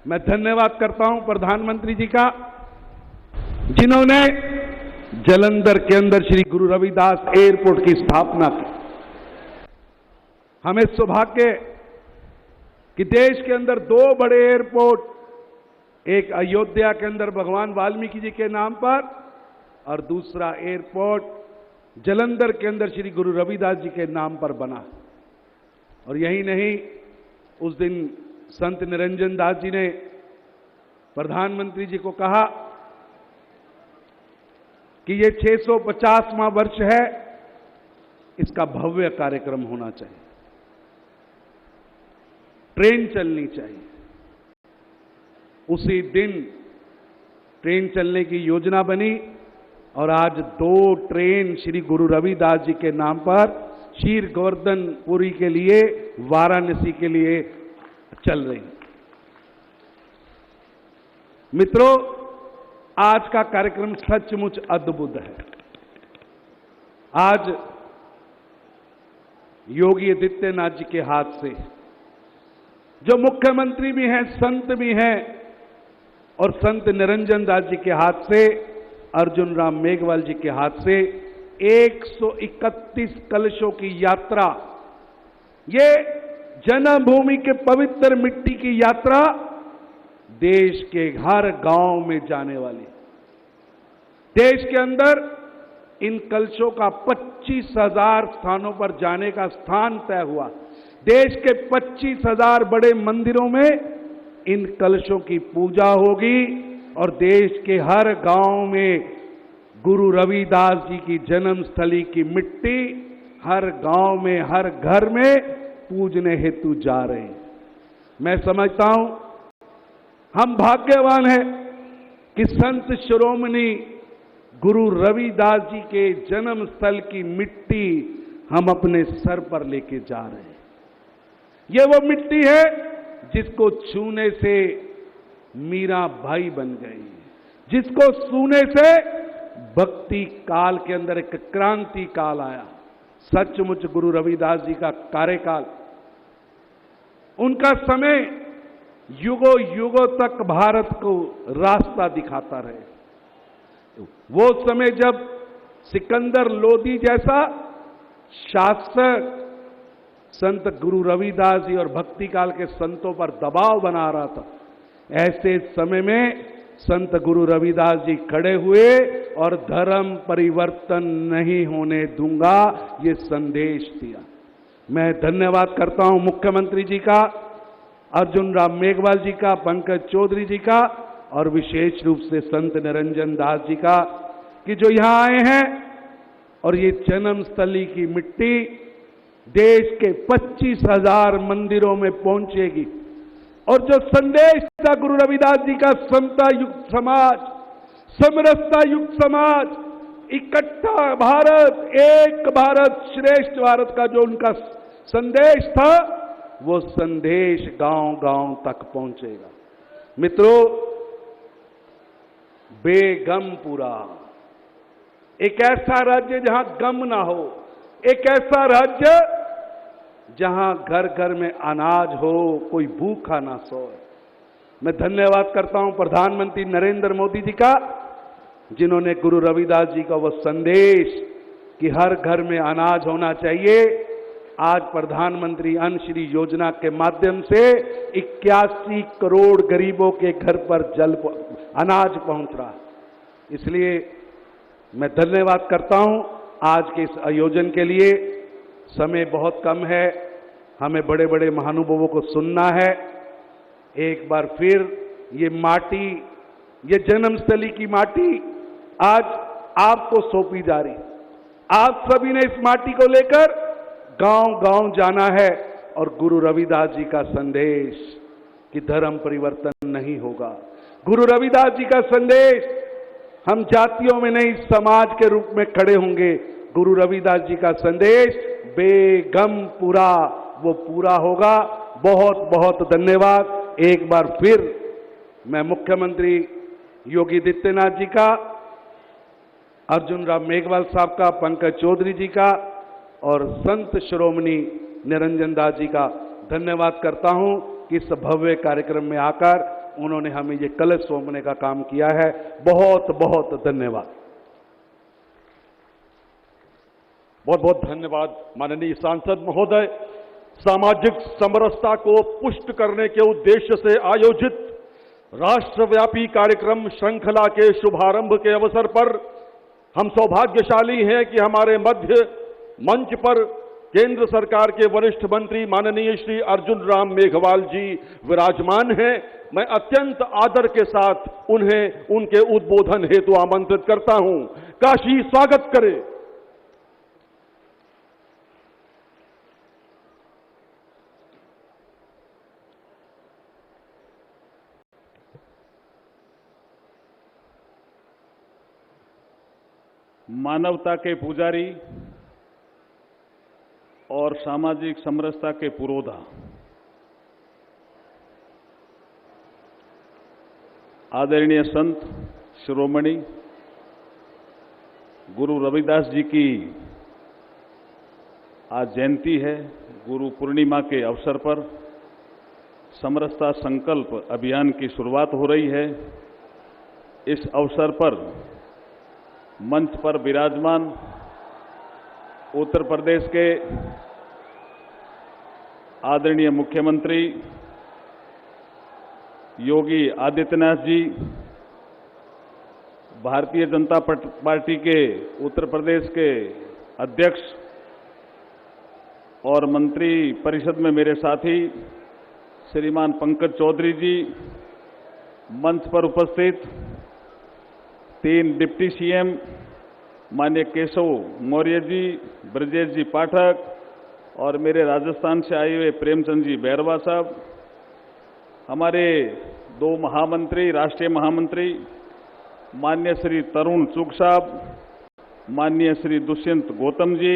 मैं धन्यवाद करता हूं प्रधानमंत्री जी का, जिन्होंने जालंधर के अंदर श्री गुरु रविदास एयरपोर्ट की स्थापना की। हमें सौभाग्य कि देश के अंदर 2 बड़े एयरपोर्ट, एक अयोध्या के अंदर भगवान वाल्मीकि जी के नाम पर और दूसरा एयरपोर्ट जालंधर के अंदर श्री गुरु रविदास जी के नाम पर बना। और यही नहीं, उस दिन संत निरंजन दास जी ने प्रधानमंत्री जी को कहा कि ये 650वां वर्ष है, इसका भव्य कार्यक्रम होना चाहिए, ट्रेन चलनी चाहिए। उसी दिन ट्रेन चलने की योजना बनी और आज 2 ट्रेन श्री गुरु रविदास जी के नाम पर शीर गोवर्धनपुरी के लिए, वाराणसी के लिए चल रही। मित्रों, आज का कार्यक्रम सचमुच अद्भुत है। आज योगी आदित्यनाथ जी के हाथ से, जो मुख्यमंत्री भी हैं, संत भी हैं, और संत निरंजन दास जी के हाथ से, अर्जुन राम मेघवाल जी के हाथ से 131 कलशों की यात्रा, ये जन्मभूमि के पवित्र मिट्टी की यात्रा देश के हर गांव में जाने वाली। देश के अंदर इन कलशों का 25,000 स्थानों पर जाने का स्थान तय हुआ। देश के 25,000 बड़े मंदिरों में इन कलशों की पूजा होगी और देश के हर गांव में गुरु रविदास जी की जन्मस्थली की मिट्टी हर गांव में, हर घर में पूजने हेतु जा रहे हैं। मैं समझता हूं हम भाग्यवान हैं कि संत शिरोमणि गुरु रविदास जी के जन्म स्थल की मिट्टी हम अपने सर पर लेके जा रहे हैं। ये वो मिट्टी है जिसको छूने से मीरा भाई बन गई, जिसको छूने से भक्ति काल के अंदर एक क्रांति काल आया। सचमुच गुरु रविदास जी का कार्यकाल, उनका समय युगों युगों तक भारत को रास्ता दिखाता रहे। वो समय जब सिकंदर लोदी जैसा शासक संत गुरु रविदास जी और भक्ति काल के संतों पर दबाव बना रहा था, ऐसे समय में संत गुरु रविदास जी खड़े हुए और धर्म परिवर्तन नहीं होने दूंगा ये संदेश दिया। मैं धन्यवाद करता हूं मुख्यमंत्री जी का, अर्जुन राम मेघवाल जी का, पंकज चौधरी जी का और विशेष रूप से संत निरंजन दास जी का कि जो यहां आए हैं और ये जन्मस्थली की मिट्टी देश के 25,000 मंदिरों में पहुंचेगी। और जो संदेश था गुरु रविदास जी का, समता युक्त समाज, समरसता युक्त समाज, इकट्ठा भारत, एक भारत श्रेष्ठ भारत का जो उनका संदेश था, वो संदेश गांव-गांव तक पहुंचेगा। मित्रों, बेगमपुरा एक ऐसा राज्य जहां गम ना हो, एक ऐसा राज्य जहां घर घर में अनाज हो, कोई भूखा ना सोए। मैं धन्यवाद करता हूं प्रधानमंत्री नरेंद्र मोदी जी का, जिन्होंने गुरु रविदास जी का वो संदेश कि हर घर में अनाज होना चाहिए, आज प्रधानमंत्री अन्न श्री योजना के माध्यम से 81 करोड़ गरीबों के घर पर अनाज पहुंच रहा है। इसलिए मैं धन्यवाद करता हूं आज के इस आयोजन के लिए। समय बहुत कम है, हमें बड़े बड़े महानुभावों को सुनना है। एक बार फिर ये माटी, ये जन्मस्थली की माटी आज आपको सौंपी जा रही। आप सभी ने इस माटी को लेकर गांव-गांव जाना है और गुरु रविदास जी का संदेश कि धर्म परिवर्तन नहीं होगा, गुरु रविदास जी का संदेश हम जातियों में नहीं समाज के रूप में खड़े होंगे, गुरु रविदास जी का संदेश बेगमपुरा वो पूरा होगा। बहुत बहुत धन्यवाद। एक बार फिर मैं मुख्यमंत्री योगी आदित्यनाथ जी का, अर्जुन राम मेघवाल साहब का, पंकज चौधरी जी का और संत शिरोमणि निरंजन दास जी का धन्यवाद करता हूं कि इस भव्य कार्यक्रम में आकर उन्होंने हमें ये कलश सौंपने का काम किया है। बहुत बहुत धन्यवाद। बहुत बहुत धन्यवाद माननीय सांसद महोदय। सामाजिक समरसता को पुष्ट करने के उद्देश्य से आयोजित राष्ट्रव्यापी कार्यक्रम श्रृंखला के शुभारंभ के अवसर पर हम सौभाग्यशाली हैं कि हमारे मध्य मंच पर केंद्र सरकार के वरिष्ठ मंत्री माननीय श्री अर्जुन राम मेघवाल जी विराजमान हैं। मैं अत्यंत आदर के साथ उन्हें उनके उद्बोधन हेतु आमंत्रित करता हूं। काशी स्वागत करें। मानवता के पुजारी और सामाजिक समरसता के पुरोधा आदरणीय संत शिरोमणि गुरु रविदास जी की आज जयंती है। गुरु पूर्णिमा के अवसर पर समरसता संकल्प अभियान की शुरुआत हो रही है। इस अवसर पर मंच पर विराजमान उत्तर प्रदेश के आदरणीय मुख्यमंत्री योगी आदित्यनाथ जी, भारतीय जनता पार्टी के उत्तर प्रदेश के अध्यक्ष और मंत्री परिषद में मेरे साथी श्रीमान पंकज चौधरी जी, मंच पर उपस्थित 3 डिप्टी सीएम माननीय केशव मौर्य जी, ब्रजेश जी पाठक और मेरे राजस्थान से आए हुए प्रेमचंद जी बैरवा साहब, हमारे 2 महामंत्री, राष्ट्रीय महामंत्री माननीय श्री तरुण चुग साहब, माननीय श्री दुष्यंत गौतम जी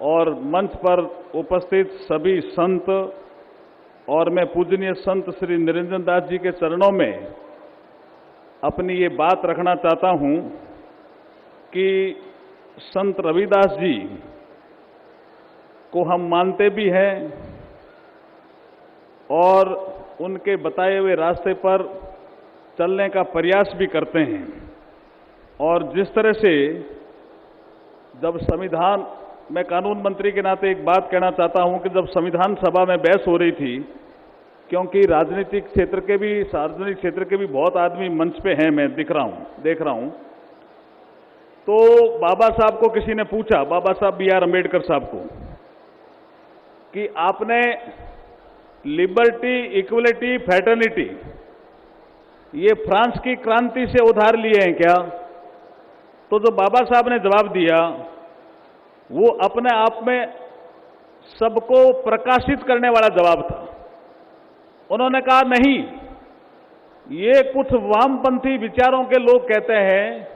और मंच पर उपस्थित सभी संत, और मैं पूजनीय संत श्री निरंजन दास जी के चरणों में अपनी ये बात रखना चाहता हूं कि संत रविदास जी को हम मानते भी हैं और उनके बताए हुए रास्ते पर चलने का प्रयास भी करते हैं। और जिस तरह से जब संविधान, मैं कानून मंत्री के नाते एक बात कहना चाहता हूं कि जब संविधान सभा में बहस हो रही थी, क्योंकि राजनीतिक क्षेत्र के भी, सार्वजनिक क्षेत्र के भी बहुत आदमी मंच पे हैं, मैं देख रहा हूं, तो बाबा साहब को किसी ने पूछा, बाबा साहब B.R. अम्बेडकर साहब को, कि आपने लिबर्टी, इक्वलिटी, फ्रेटर्निटी ये फ्रांस की क्रांति से उधार लिए हैं क्या? तो जो बाबा साहब ने जवाब दिया वो अपने आप में सबको प्रकाशित करने वाला जवाब था। उन्होंने कहा नहीं, ये कुछ वामपंथी विचारों के लोग कहते हैं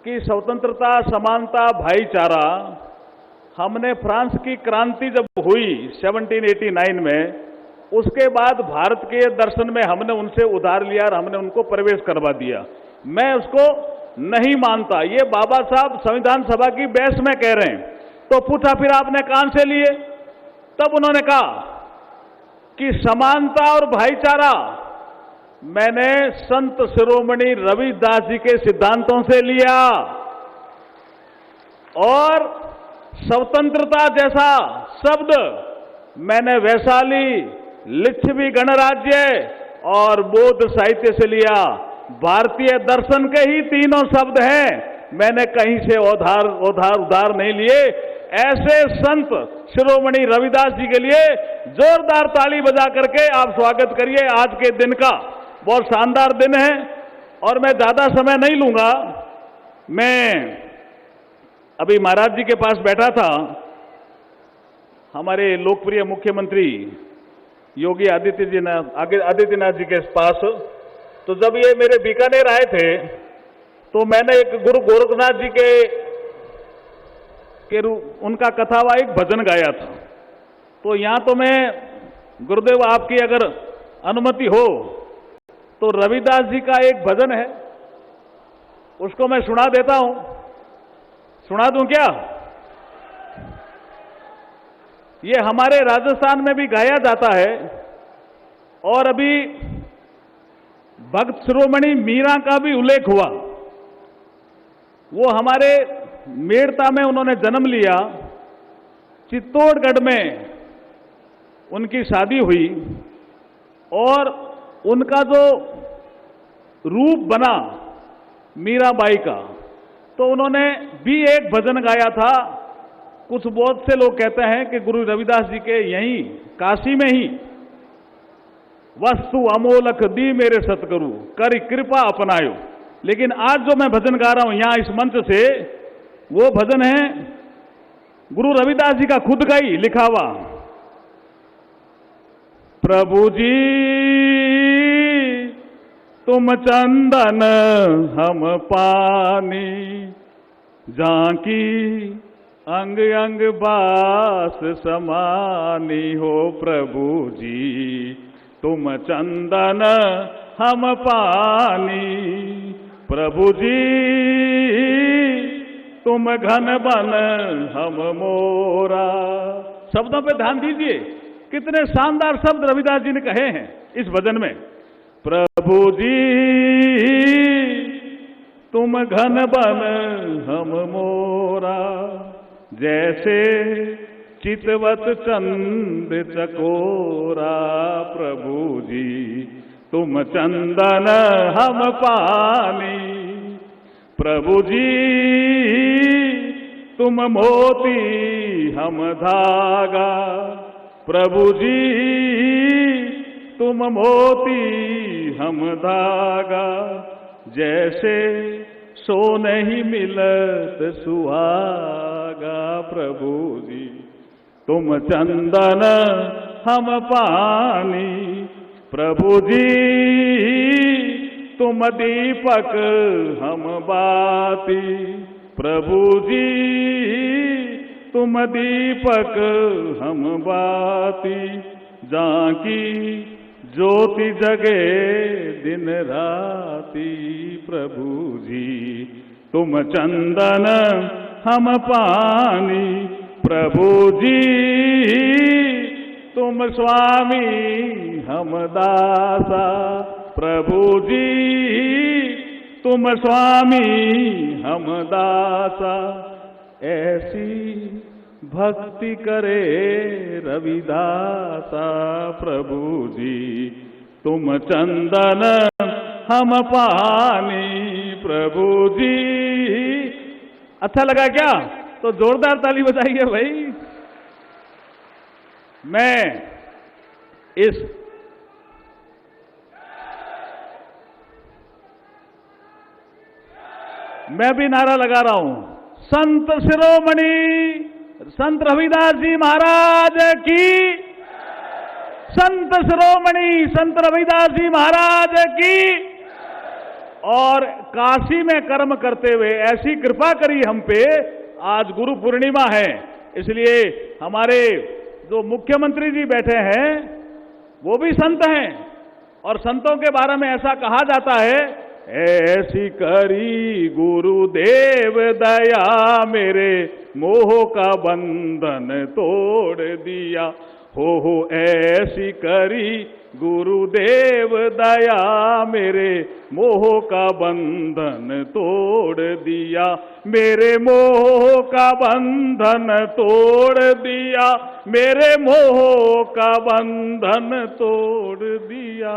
कि स्वतंत्रता, समानता, भाईचारा, हमने फ्रांस की क्रांति जब हुई 1789 में, उसके बाद भारत के दर्शन में हमने उनसे उधार लिया और हमने उनको प्रवेश करवा दिया। मैं उसको नहीं मानता। ये बाबा साहब संविधान सभा की बहस में कह रहे हैं। तो पूछा फिर आपने कहां से लिए? तब उन्होंने कहा कि समानता और भाईचारा मैंने संत शिरोमणि रविदास जी के सिद्धांतों से लिया, और स्वतंत्रता जैसा शब्द मैंने वैशाली, लिच्छवी गणराज्य और बौद्ध साहित्य से लिया। भारतीय दर्शन के ही तीनों शब्द हैं, मैंने कहीं से उधार नहीं लिए। ऐसे संत शिरोमणि रविदास जी के लिए जोरदार ताली बजा करके आप स्वागत करिए। आज के दिन का बहुत शानदार दिन है और मैं ज्यादा समय नहीं लूंगा। मैं अभी महाराज जी के पास बैठा था, हमारे लोकप्रिय मुख्यमंत्री योगी आदित्यनाथ जी के पास। तो जब ये मेरे बीकानेर आए थे तो मैंने एक गुरु गोरखनाथ जी के उनका कथावाहिक भजन गाया था। तो यहां तो मैं, गुरुदेव आपकी अगर अनुमति हो तो रविदास जी का एक भजन है, उसको मैं सुना देता हूं। सुना दूं क्या? ये हमारे राजस्थान में भी गाया जाता है और अभी भक्त शिरोमणि मीरा का भी उल्लेख हुआ। वो हमारे मेड़ता में उन्होंने जन्म लिया, चित्तौड़गढ़ में उनकी शादी हुई और उनका जो रूप बना मीराबाई का, तो उन्होंने भी एक भजन गाया था। कुछ बहुत से लोग कहते हैं कि गुरु रविदास जी के यहीं काशी में ही वस्तु अमोलक दी मेरे सतगुरु, करी कृपा अपनायो। लेकिन आज जो मैं भजन गा रहा हूं यहां इस मंच से, वो भजन है गुरु रविदास जी का खुद का ही लिखा हुआ। प्रभु जी तुम चंदन हम पानी, झांकी अंग अंग बास समानी हो। प्रभु जी तुम चंदन हम पानी, प्रभु जी तुम घन बन हम मोरा। शब्दों पे ध्यान दीजिए, कितने शानदार शब्द रविदास जी ने कहे हैं इस भजन में। प्रभु जी तुम घन बन हम मोरा, जैसे चितवत चंद चकोरा। प्रभु जी तुम चंदन हम पानी, प्रभु जी तुम मोती हम धागा। प्रभु जी तुम मोती हम धागा, जैसे सो नहीं मिलत सुहागा। प्रभु जी तुम चंदन हम पानी, प्रभु जी तुम दीपक हम बाती। प्रभु जी तुम दीपक हम बाती, जाकी ज्योति जगे दिन राती। प्रभु जी तुम चंदन हम पानी, प्रभु जी तुम स्वामी हम दासा, प्रभु जी तुम स्वामी हम दासा। ऐसी भक्ति करे रविदासा, प्रभु जी तुम चंदन हम पानी, प्रभु जी। अच्छा लगा क्या? तो जोरदार ताली बजाइए भाई। मैं भी नारा लगा रहा हूं, संत शिरोमणि संत रविदास जी महाराज की, संत शिरोमणि संत रविदास जी महाराज की। और काशी में कर्म करते हुए ऐसी कृपा करी हम पे, आज गुरु पूर्णिमा है, इसलिए हमारे जो मुख्यमंत्री जी बैठे हैं वो भी संत हैं, और संतों के बारे में ऐसा कहा जाता है, ऐसी करी गुरुदेव दया मेरे मोह का बंधन तोड़ दिया, हो ऐसी करी गुरुदेव दया मेरे मोह का बंधन तोड़ दिया, मेरे मोह का बंधन तोड़ दिया, मेरे मोह का बंधन तोड़ दिया,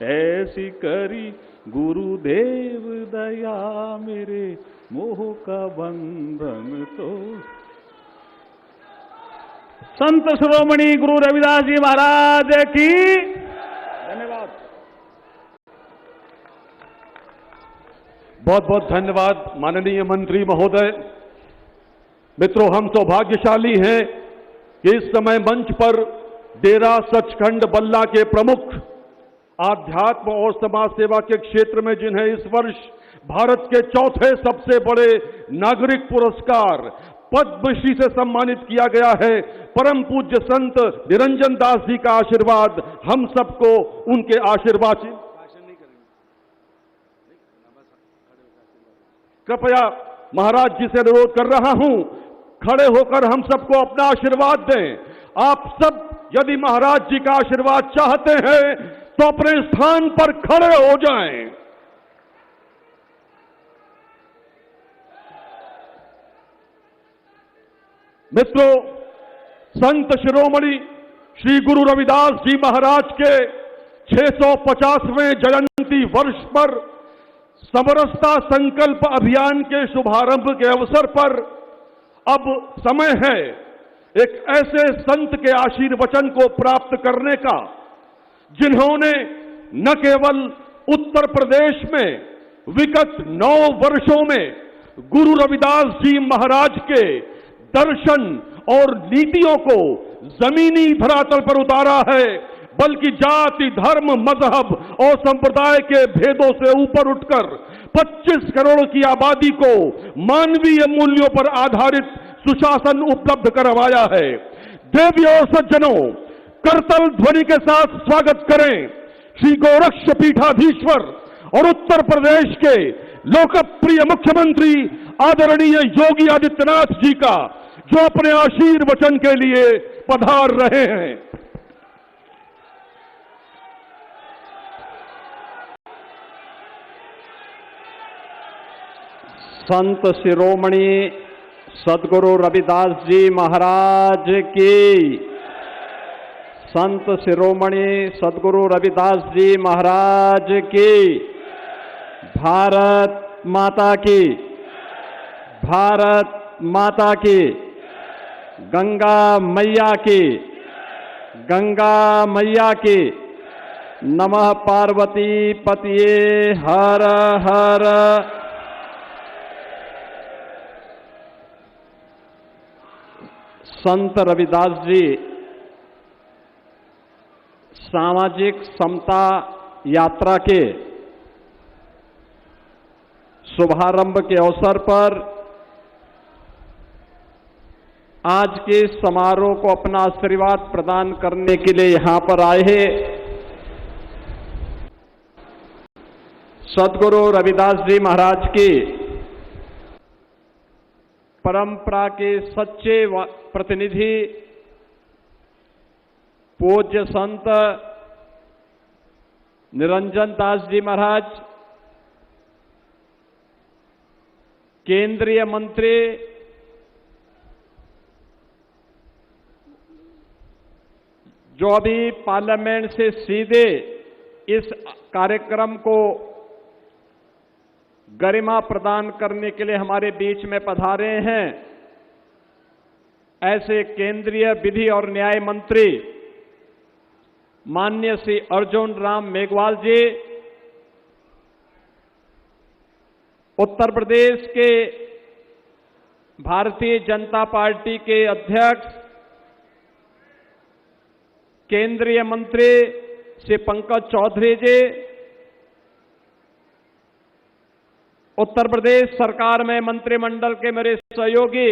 ऐसी करी गुरुदेव दया मेरे मोह का बंधन तोड़। संत शिरोमणि गुरु रविदास जी महाराज की धन्यवाद। बहुत बहुत धन्यवाद माननीय मंत्री महोदय। मित्रों, हम सौभाग्यशाली हैं कि इस समय मंच पर डेरा सचखंड बल्ला के प्रमुख आध्यात्म और समाज सेवा के क्षेत्र में जिन्हें इस वर्ष भारत के चौथे सबसे बड़े नागरिक पुरस्कार पद्मश्री से सम्मानित किया गया है, परम पूज्य संत निरंजन दास जी का आशीर्वाद हम सबको उनके आशीर्वाद। कृपया महाराज जी से अनुरोध कर रहा हूं, खड़े होकर हम सबको अपना आशीर्वाद दें। आप सब यदि महाराज जी का आशीर्वाद चाहते हैं तो अपने स्थान पर खड़े हो जाएं। मित्रों, संत शिरोमणि श्री गुरु रविदास जी महाराज के 650वें जयंती वर्ष पर समरसता संकल्प अभियान के शुभारंभ के अवसर पर अब समय है एक ऐसे संत के आशीर्वचन को प्राप्त करने का जिन्होंने न केवल उत्तर प्रदेश में विगत 9 वर्षों में गुरु रविदास जी महाराज के दर्शन और नीतियों को जमीनी धरातल पर उतारा है, बल्कि जाति, धर्म, मजहब और संप्रदाय के भेदों से ऊपर उठकर 25 करोड़ की आबादी को मानवीय मूल्यों पर आधारित सुशासन उपलब्ध करवाया है। देवियों और सज्जनों, करतल ध्वनि के साथ स्वागत करें श्री गोरक्ष पीठाधीश्वर और उत्तर प्रदेश के लोकप्रिय मुख्यमंत्री आदरणीय योगी आदित्यनाथ जी का, जो अपने आशीर्वचन के लिए पधार रहे हैं। संत शिरोमणि सद्गुरु रविदास जी महाराज की, संत शिरोमणि सद्गुरु रविदास जी महाराज की, भारत माता की, भारत माता की, गंगा मैया की, गंगा मैया की। नमः पार्वती पतिये हर हर। संत रविदास जी सामाजिक समता यात्रा के शुभारंभ के अवसर पर आज के समारोह को अपना आशीर्वाद प्रदान करने के लिए यहां पर आए हैं। सद्गुरु रविदास जी महाराज की परंपरा के सच्चे प्रतिनिधि पूज्य संत निरंजन दास जी महाराज, केंद्रीय मंत्री जो अभी पार्लियामेंट से सीधे इस कार्यक्रम को गरिमा प्रदान करने के लिए हमारे बीच में पधारे हैं, ऐसे केंद्रीय विधि और न्याय मंत्री माननीय श्री अर्जुन राम मेघवाल जी, उत्तर प्रदेश के भारतीय जनता पार्टी के अध्यक्ष केंद्रीय मंत्री श्री पंकज चौधरी जी, उत्तर प्रदेश सरकार में मंत्रिमंडल के मेरे सहयोगी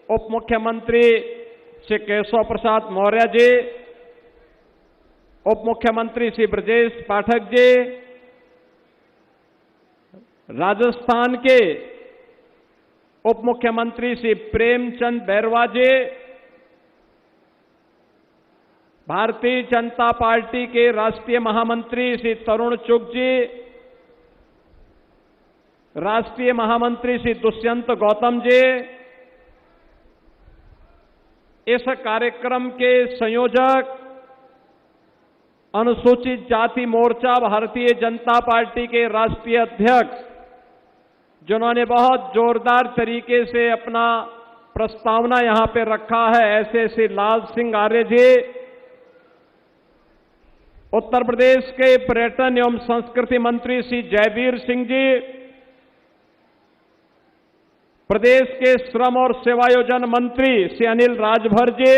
उप मुख्यमंत्री श्री केशव प्रसाद मौर्य जी, उप मुख्यमंत्री श्री ब्रजेश पाठक जी, राजस्थान के उप मुख्यमंत्री श्री प्रेमचंद बैरवा जी, भारतीय जनता पार्टी के राष्ट्रीय महामंत्री श्री तरुण चुग जी, राष्ट्रीय महामंत्री श्री दुष्यंत गौतम जी, इस कार्यक्रम के संयोजक अनुसूचित जाति मोर्चा भारतीय जनता पार्टी के राष्ट्रीय अध्यक्ष जिन्होंने बहुत जोरदार तरीके से अपना प्रस्तावना यहां पे रखा है, ऐसे श्री लाल सिंह आर्य जी, उत्तर प्रदेश के पर्यटन एवं संस्कृति मंत्री श्री जयवीर सिंह जी, प्रदेश के श्रम और सेवायोजन मंत्री श्री अनिल राजभर जी,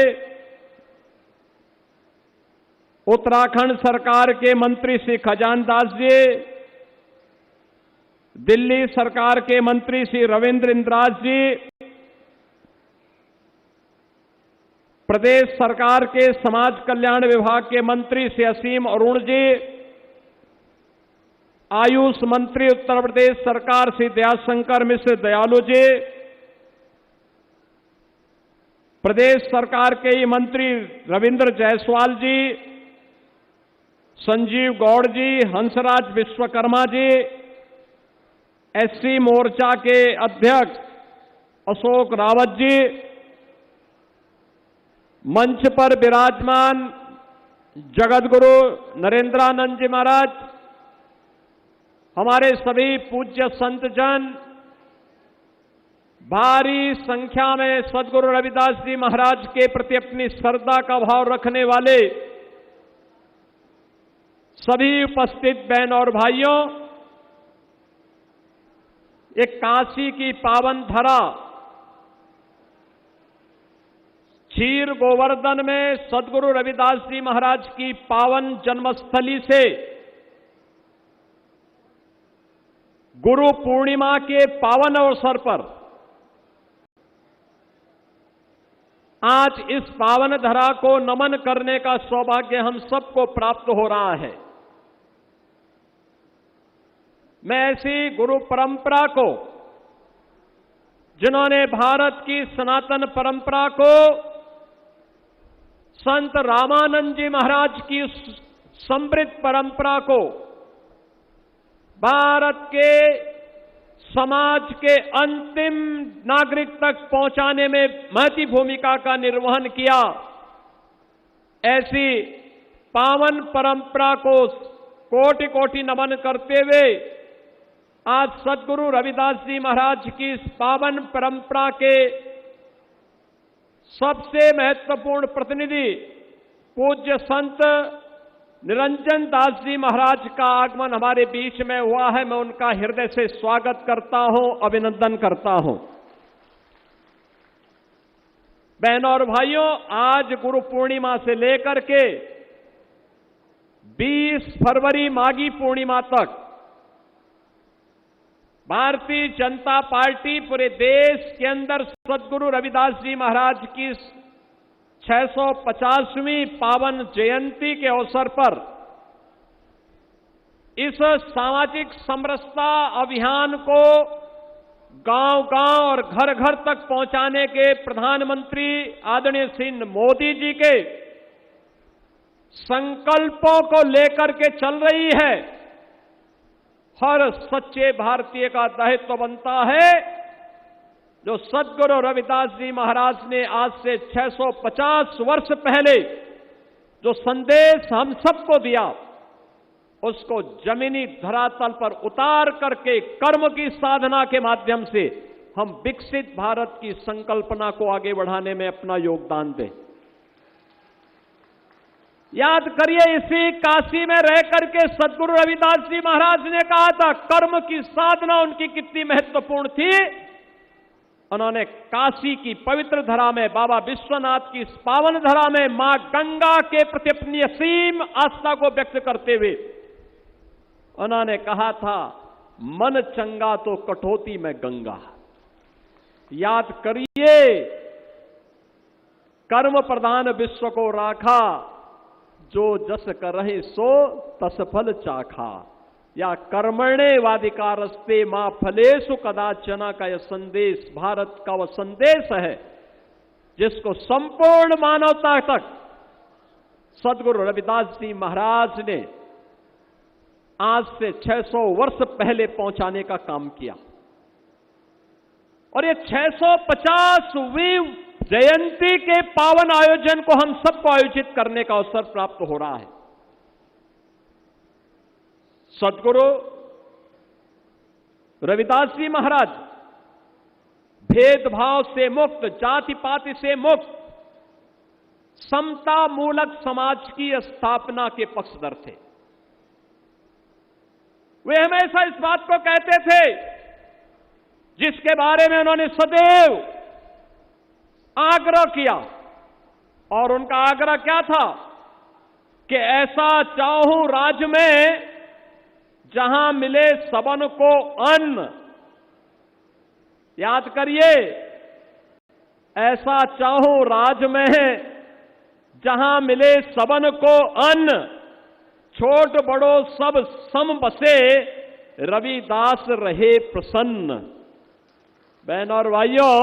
उत्तराखंड सरकार के मंत्री श्री खजान दास जी, दिल्ली सरकार के मंत्री श्री रविंद्र इंद्राज जी, प्रदेश सरकार के समाज कल्याण विभाग के मंत्री श्री असीम अरुण जी, आयुष मंत्री उत्तर प्रदेश सरकार श्री दयाशंकर मिश्र दयालु जी, प्रदेश सरकार के ही मंत्री रविंद्र जायसवाल जी, संजीव गौड़ जी, हंसराज विश्वकर्मा जी, एससी मोर्चा के अध्यक्ष अशोक रावत जी, मंच पर विराजमान जगतगुरु नरेंद्रानंद जी महाराज, हमारे सभी पूज्य संत जन, भारी संख्या में सद्गुरु रविदास जी महाराज के प्रति अपनी श्रद्धा का भाव रखने वाले सभी उपस्थित बहन और भाइयों, एक काशी की पावन धरा क्षीर गोवर्धन में सद्गुरु रविदास जी महाराज की पावन जन्मस्थली से गुरु पूर्णिमा के पावन अवसर पर आज इस पावन धरा को नमन करने का सौभाग्य हम सबको प्राप्त हो रहा है। मैं ऐसी गुरु परंपरा को, जिन्होंने भारत की सनातन परंपरा को संत रामानंद जी महाराज की समृद्ध परंपरा को भारत के समाज के अंतिम नागरिक तक पहुंचाने में महती भूमिका का निर्वहन किया, ऐसी पावन परंपरा को कोटि कोटि नमन करते हुए आज सद्गुरु रविदास जी महाराज की इस पावन परंपरा के सबसे महत्वपूर्ण प्रतिनिधि पूज्य संत निरंजन दास जी महाराज का आगमन हमारे बीच में हुआ है। मैं उनका हृदय से स्वागत करता हूं, अभिनंदन करता हूं। बहनों और भाइयों, आज गुरु पूर्णिमा से लेकर के 20 फरवरी माघी पूर्णिमा तक भारतीय जनता पार्टी पूरे देश के अंदर सद्गुरु रविदास जी महाराज की 650वीं पावन जयंती के अवसर पर इस सामाजिक समरसता अभियान को गांव-गांव और घर-घर तक पहुंचाने के प्रधानमंत्री आदरणीय श्री मोदी जी के संकल्पों को लेकर के चल रही है। हर सच्चे भारतीय का दायित्व बनता है, जो सद्गुरु रविदास जी महाराज ने आज से 650 वर्ष पहले जो संदेश हम सबको दिया, उसको जमीनी धरातल पर उतार करके कर्म की साधना के माध्यम से हम विकसित भारत की संकल्पना को आगे बढ़ाने में अपना योगदान दें। याद करिए, इसी काशी में रह करके सद्गुरु रविदास जी महाराज ने कहा था कर्म की साधना उनकी कितनी महत्वपूर्ण थी। उन्होंने काशी की पवित्र धरा में, बाबा विश्वनाथ की इस पावन धरा में मां गंगा के प्रति अपनी असीम आस्था को व्यक्त करते हुए उन्होंने कहा था, मन चंगा तो कटौती में गंगा। याद करिए, कर्म प्रधान विश्व को राखा, जो जस करहि सो तस फल चाखा। या कर्मण्येवाधिकारस्ते मां फलेषु कदाचन का यह संदेश भारत का वह संदेश है जिसको संपूर्ण मानवता तक सद्गुरु रविदास जी महाराज ने आज से 600 वर्ष पहले पहुंचाने का काम किया। और ये 650वीं जयंती के पावन आयोजन को हम सबको आयोजित करने का अवसर प्राप्त हो रहा है। सद्गुरु रविदास जी महाराज भेदभाव से मुक्त, जाति पाति से मुक्त, समता मूलक समाज की स्थापना के पक्षधर थे। वे हमेशा इस बात को कहते थे, जिसके बारे में उन्होंने सदैव आग्रह किया, और उनका आग्रह क्या था कि ऐसा चाहूं राज्य में जहां मिले सबन को अन्न। याद करिए, ऐसा चाहूं राज्य में जहां मिले सबन को अन्न, छोट बड़ो सब सम बसे, रविदास रहे प्रसन्न। बहनों और भाइयों,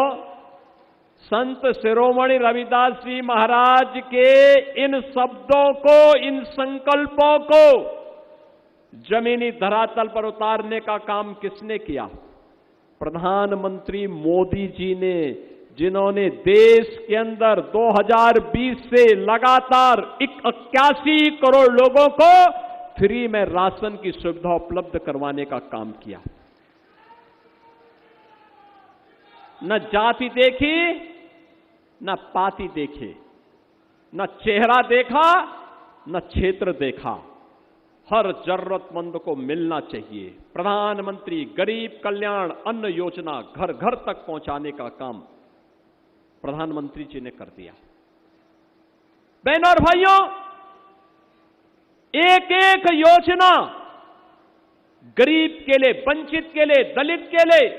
संत शिरोमणि रविदास जी महाराज के इन शब्दों को, इन संकल्पों को जमीनी धरातल पर उतारने का काम किसने किया? प्रधानमंत्री मोदी जी ने, जिन्होंने देश के अंदर 2020 से लगातार 81 करोड़ लोगों को फ्री में राशन की सुविधा उपलब्ध करवाने का काम किया। न जाति देखी, न पाति देखे, न चेहरा देखा, न क्षेत्र देखा। हर जरूरतमंद को मिलना चाहिए। प्रधानमंत्री गरीब कल्याण अन्न योजना घर घर तक पहुंचाने का काम प्रधानमंत्री जी ने कर दिया। बहनों और भाइयों, एक एक योजना गरीब के लिए, वंचित के लिए, दलित के लिए,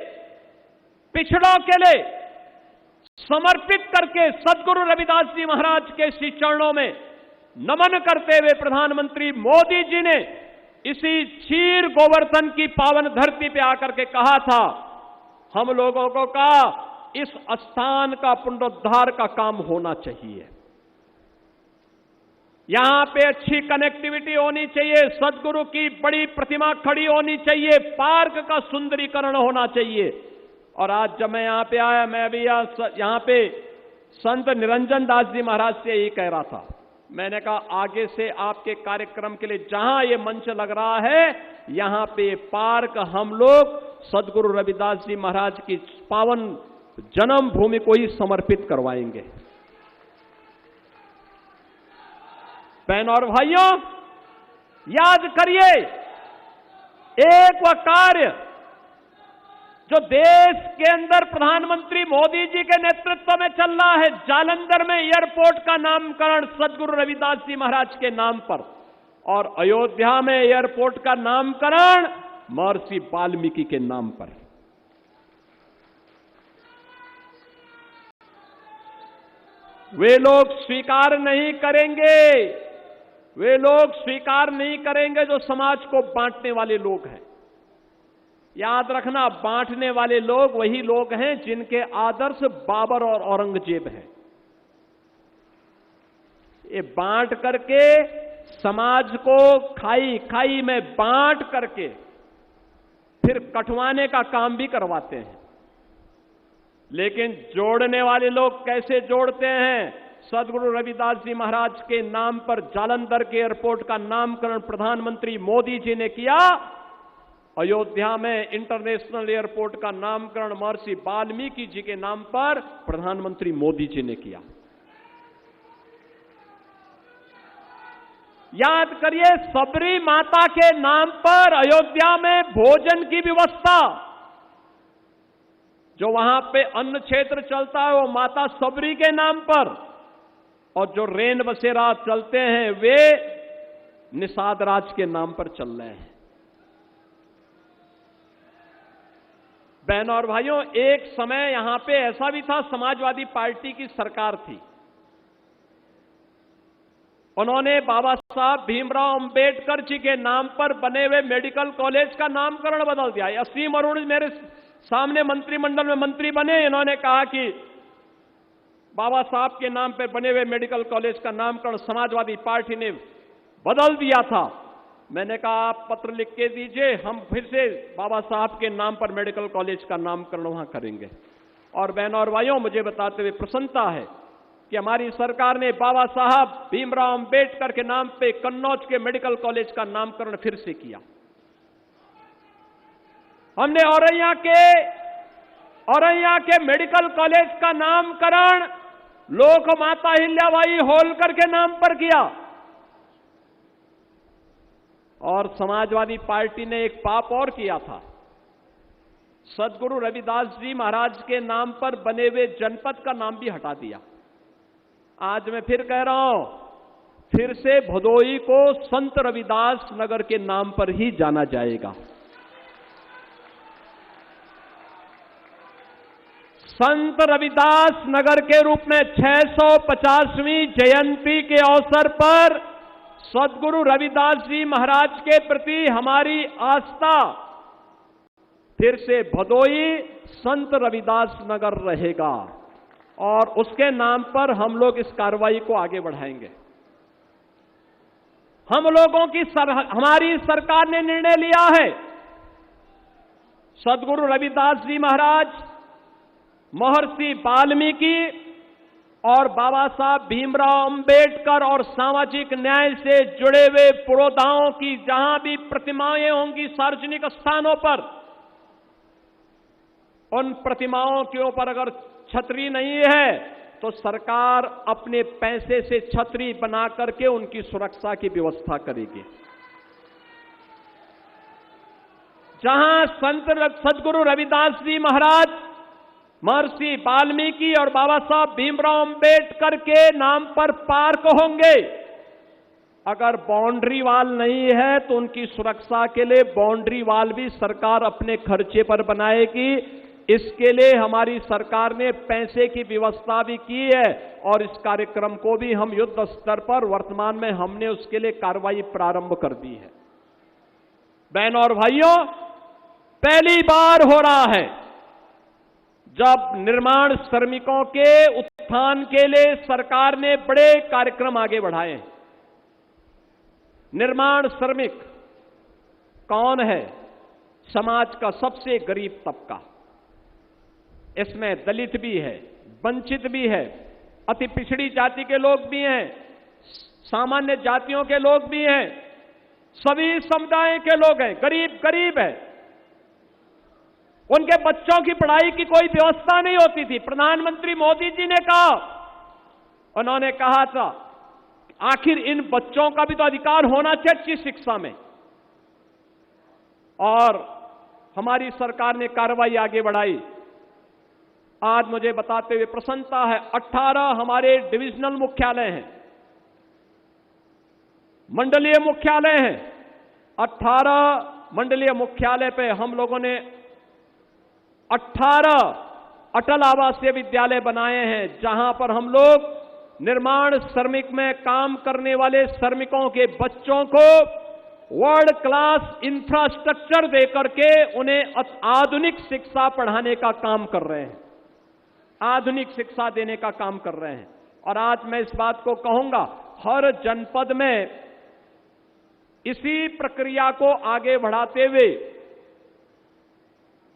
पिछड़ों के लिए समर्पित करके सद्गुरु रविदास जी महाराज के श्री चरणों में नमन करते हुए प्रधानमंत्री मोदी जी ने इसी क्षीर गोवर्धन की पावन धरती पे आकर के कहा था, हम लोगों को कहा इस स्थान का पुनरुद्धार का काम होना चाहिए। यहां पे अच्छी कनेक्टिविटी होनी चाहिए, सद्गुरु की बड़ी प्रतिमा खड़ी होनी चाहिए, पार्क का सुंदरीकरण होना चाहिए। और आज जब मैं यहां पे आया, मैं भी यहां पे संत निरंजन दास जी महाराज से यही कह रहा था। मैंने कहा, आगे से आपके कार्यक्रम के लिए जहां ये मंच लग रहा है, यहां पे पार्क हम लोग सद्गुरु रविदास जी महाराज की पावन जन्मभूमि को ही समर्पित करवाएंगे। बहनों और भाइयों, याद करिए, एक वह कार्य जो देश के अंदर प्रधानमंत्री मोदी जी के नेतृत्व में चल रहा है, जालंधर में एयरपोर्ट का नामकरण सद्गुरु रविदास जी महाराज के नाम पर, और अयोध्या में एयरपोर्ट का नामकरण महर्षि वाल्मीकि के नाम पर। वे लोग स्वीकार नहीं करेंगे, वे लोग स्वीकार नहीं करेंगे जो समाज को बांटने वाले लोग हैं। याद रखना, बांटने वाले लोग वही लोग हैं जिनके आदर्श बाबर और औरंगजेब हैं। ये बांट करके समाज को खाई खाई में बांट करके फिर कटवाने का काम भी करवाते हैं। लेकिन जोड़ने वाले लोग कैसे जोड़ते हैं? सदगुरु रविदास जी महाराज के नाम पर जालंधर के एयरपोर्ट का नामकरण प्रधानमंत्री मोदी जी ने किया। अयोध्या में इंटरनेशनल एयरपोर्ट का नामकरण महर्षि वाल्मीकि जी के नाम पर प्रधानमंत्री मोदी जी ने किया। याद करिए, सबरी माता के नाम पर अयोध्या में भोजन की व्यवस्था, जो वहां पे अन्न क्षेत्र चलता है वो माता सबरी के नाम पर, और जो रेन बसेरा चलते हैं वे निषाद राज के नाम पर चल रहे हैं। बहनों और भाइयों, एक समय यहां पे ऐसा भी था, समाजवादी पार्टी की सरकार थी, उन्होंने बाबा साहब भीमराव अंबेडकर जी के नाम पर बने हुए मेडिकल कॉलेज का नामकरण बदल दिया। असीम अरुण मेरे सामने मंत्रिमंडल में मंत्री बने, इन्होंने कहा कि बाबा साहब के नाम पर बने हुए मेडिकल कॉलेज का नामकरण समाजवादी पार्टी ने बदल दिया था। मैंने कहा आप पत्र लिख के दीजिए, हम फिर से बाबा साहब के नाम पर मेडिकल कॉलेज का नामकरण वहां करेंगे। और बहनों और भाइयों, मुझे बताते हुए प्रसन्नता है कि हमारी सरकार ने बाबा साहब भीमराव अंबेडकर के नाम पे कन्नौज के मेडिकल कॉलेज का नामकरण फिर से किया। हमने औरैया के मेडिकल कॉलेज का नामकरण लोकमाता अहिल्याबाई होलकर के नाम पर किया। और समाजवादी पार्टी ने एक पाप और किया था, सदगुरु रविदास जी महाराज के नाम पर बने हुए जनपद का नाम भी हटा दिया। आज मैं फिर कह रहा हूं, फिर से भदोई को संत रविदास नगर के नाम पर ही जाना जाएगा। संत रविदास नगर के रूप में 650वीं जयंती के अवसर पर सदगुरु रविदास जी महाराज के प्रति हमारी आस्था, फिर से भदोई संत रविदास नगर रहेगा और उसके नाम पर हम लोग इस कार्रवाई को आगे बढ़ाएंगे। हम लोगों की हमारी सरकार ने निर्णय लिया है, सदगुरु रविदास जी महाराज, महर्षि वाल्मीकि और बाबा साहब भीमराव अंबेडकर और सामाजिक न्याय से जुड़े हुए पुरोधाओं की जहां भी प्रतिमाएं होंगी सार्वजनिक स्थानों पर, उन प्रतिमाओं के ऊपर अगर छतरी नहीं है तो सरकार अपने पैसे से छतरी बना करके उनकी सुरक्षा की व्यवस्था करेगी। जहां सदगुरु रविदास जी महाराज, महर्षि वाल्मीकि और बाबा साहब भीमराव अंबेडकर के नाम पर पार्क होंगे, अगर बाउंड्री वाल नहीं है तो उनकी सुरक्षा के लिए बाउंड्री वाल भी सरकार अपने खर्चे पर बनाएगी। इसके लिए हमारी सरकार ने पैसे की व्यवस्था भी की है और इस कार्यक्रम को भी हम युद्ध स्तर पर वर्तमान में हमने उसके लिए कार्रवाई प्रारंभ कर दी है। बहनों और भाइयों, पहली बार हो रहा है जब निर्माण श्रमिकों के उत्थान के लिए सरकार ने बड़े कार्यक्रम आगे बढ़ाए हैं। निर्माण श्रमिक कौन है? समाज का सबसे गरीब तबका, इसमें दलित भी है, वंचित भी है, अति पिछड़ी जाति के लोग भी हैं, सामान्य जातियों के लोग भी हैं, सभी समुदाय के लोग हैं, गरीब है। उनके बच्चों की पढ़ाई की कोई व्यवस्था नहीं होती थी। प्रधानमंत्री मोदी जी ने कहा, उन्होंने कहा था आखिर इन बच्चों का भी तो अधिकार होना चाहिए अच्छी शिक्षा में, और हमारी सरकार ने कार्रवाई आगे बढ़ाई। आज मुझे बताते हुए प्रसन्नता है, 18 हमारे डिविजनल मुख्यालय हैं, मंडलीय मुख्यालय हैं। 18 मंडलीय मुख्यालय पे हम लोगों ने 18 अटल आवासीय विद्यालय बनाए हैं, जहां पर हम लोग निर्माण श्रमिक में काम करने वाले श्रमिकों के बच्चों को वर्ल्ड क्लास इंफ्रास्ट्रक्चर देकर के उन्हें आधुनिक शिक्षा पढ़ाने का काम कर रहे हैं, आधुनिक शिक्षा देने का काम कर रहे हैं। और आज मैं इस बात को कहूंगा, हर जनपद में इसी प्रक्रिया को आगे बढ़ाते हुए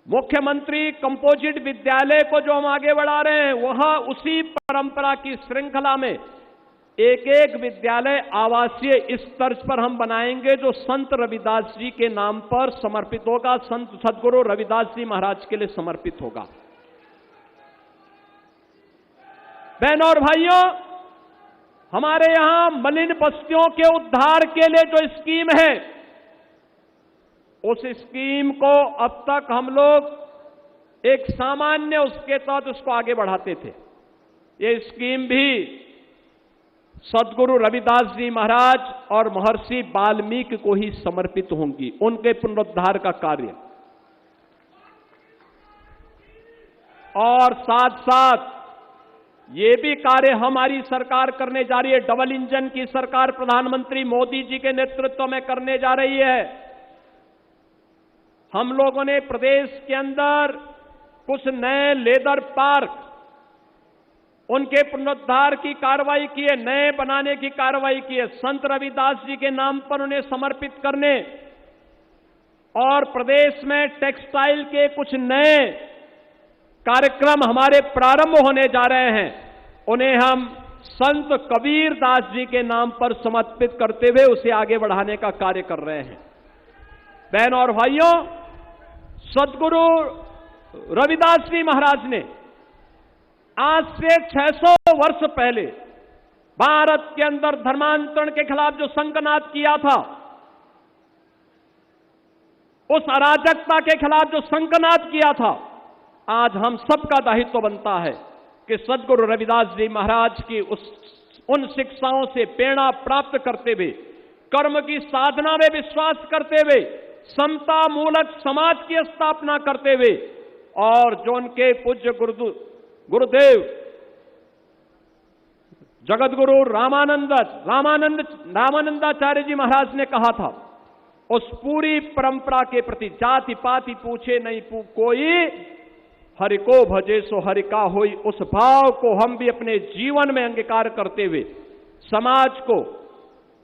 मुख्यमंत्री कंपोजिट विद्यालय को जो हम आगे बढ़ा रहे हैं, वह उसी परंपरा की श्रृंखला में एक एक विद्यालय आवासीय इस तर्ज पर हम बनाएंगे जो संत रविदास जी के नाम पर समर्पित होगा, संत सदगुरु रविदास जी महाराज के लिए समर्पित होगा। बहनों और भाइयों, हमारे यहां मलिन बस्तियों के उद्धार के लिए जो स्कीम है, उस स्कीम को अब तक हम लोग एक सामान्य उसके तहत उसको आगे बढ़ाते थे। ये स्कीम भी सदगुरु रविदास जी महाराज और महर्षि वाल्मीकि को ही समर्पित होंगी, उनके पुनरुद्धार का कार्य। और साथ साथ ये भी कार्य हमारी सरकार करने जा रही है, डबल इंजन की सरकार प्रधानमंत्री मोदी जी के नेतृत्व में करने जा रही है। हम लोगों ने प्रदेश के अंदर कुछ नए लेदर पार्क, उनके पुनरुद्धार की कार्रवाई की है, नए बनाने की कार्रवाई की है, संत रविदास जी के नाम पर उन्हें समर्पित करने। और प्रदेश में टेक्सटाइल के कुछ नए कार्यक्रम हमारे प्रारंभ होने जा रहे हैं, उन्हें हम संत कबीर दास जी के नाम पर समर्पित करते हुए उसे आगे बढ़ाने का कार्य कर रहे हैं। बहनों और भाइयों, सदगुरु रविदास जी महाराज ने आज से 600 वर्ष पहले भारत के अंदर धर्मांतरण के खिलाफ जो संकनाद किया था, उस अराजकता के खिलाफ जो संकनाद किया था, आज हम सबका दायित्व बनता है कि सदगुरु रविदास जी महाराज की उन शिक्षाओं से प्रेरणा प्राप्त करते हुए, कर्म की साधना में विश्वास करते हुए, समता मूलक समाज की स्थापना करते हुए, और जो उनके पूज्य गुरुदेव जगतगुरु रामानंदाचार्य जी महाराज ने कहा था, उस पूरी परंपरा के प्रति जाति पाति पूछे नहीं कोई, हरि को भजे सो हरि का होई, उस भाव को हम भी अपने जीवन में अंगीकार करते हुए समाज को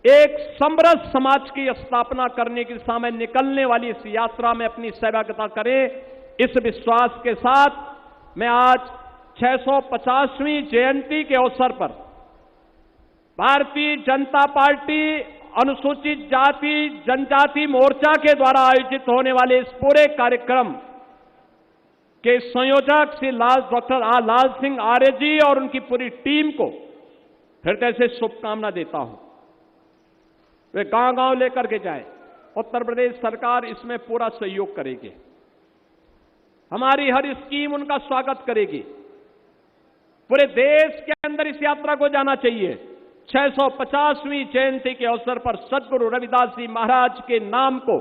एक समरस समाज की स्थापना करने की दिशा में निकलने वाली इस यात्रा में अपनी सहभागिता करें। इस विश्वास के साथ मैं आज 650वीं जयंती के अवसर पर भारतीय जनता पार्टी अनुसूचित जाति जनजाति मोर्चा के द्वारा आयोजित होने वाले इस पूरे कार्यक्रम के संयोजक श्री डॉक्टर लाल सिंह आर्य जी और उनकी पूरी टीम को हृदय से शुभकामना देता हूं। वे गांव-गांव लेकर के जाएं। उत्तर प्रदेश सरकार इसमें पूरा सहयोग करेगी, हमारी हर स्कीम उनका स्वागत करेगी। पूरे देश के अंदर इस यात्रा को जाना चाहिए। 650वीं जयंती के अवसर पर सदगुरु रविदास जी महाराज के नाम को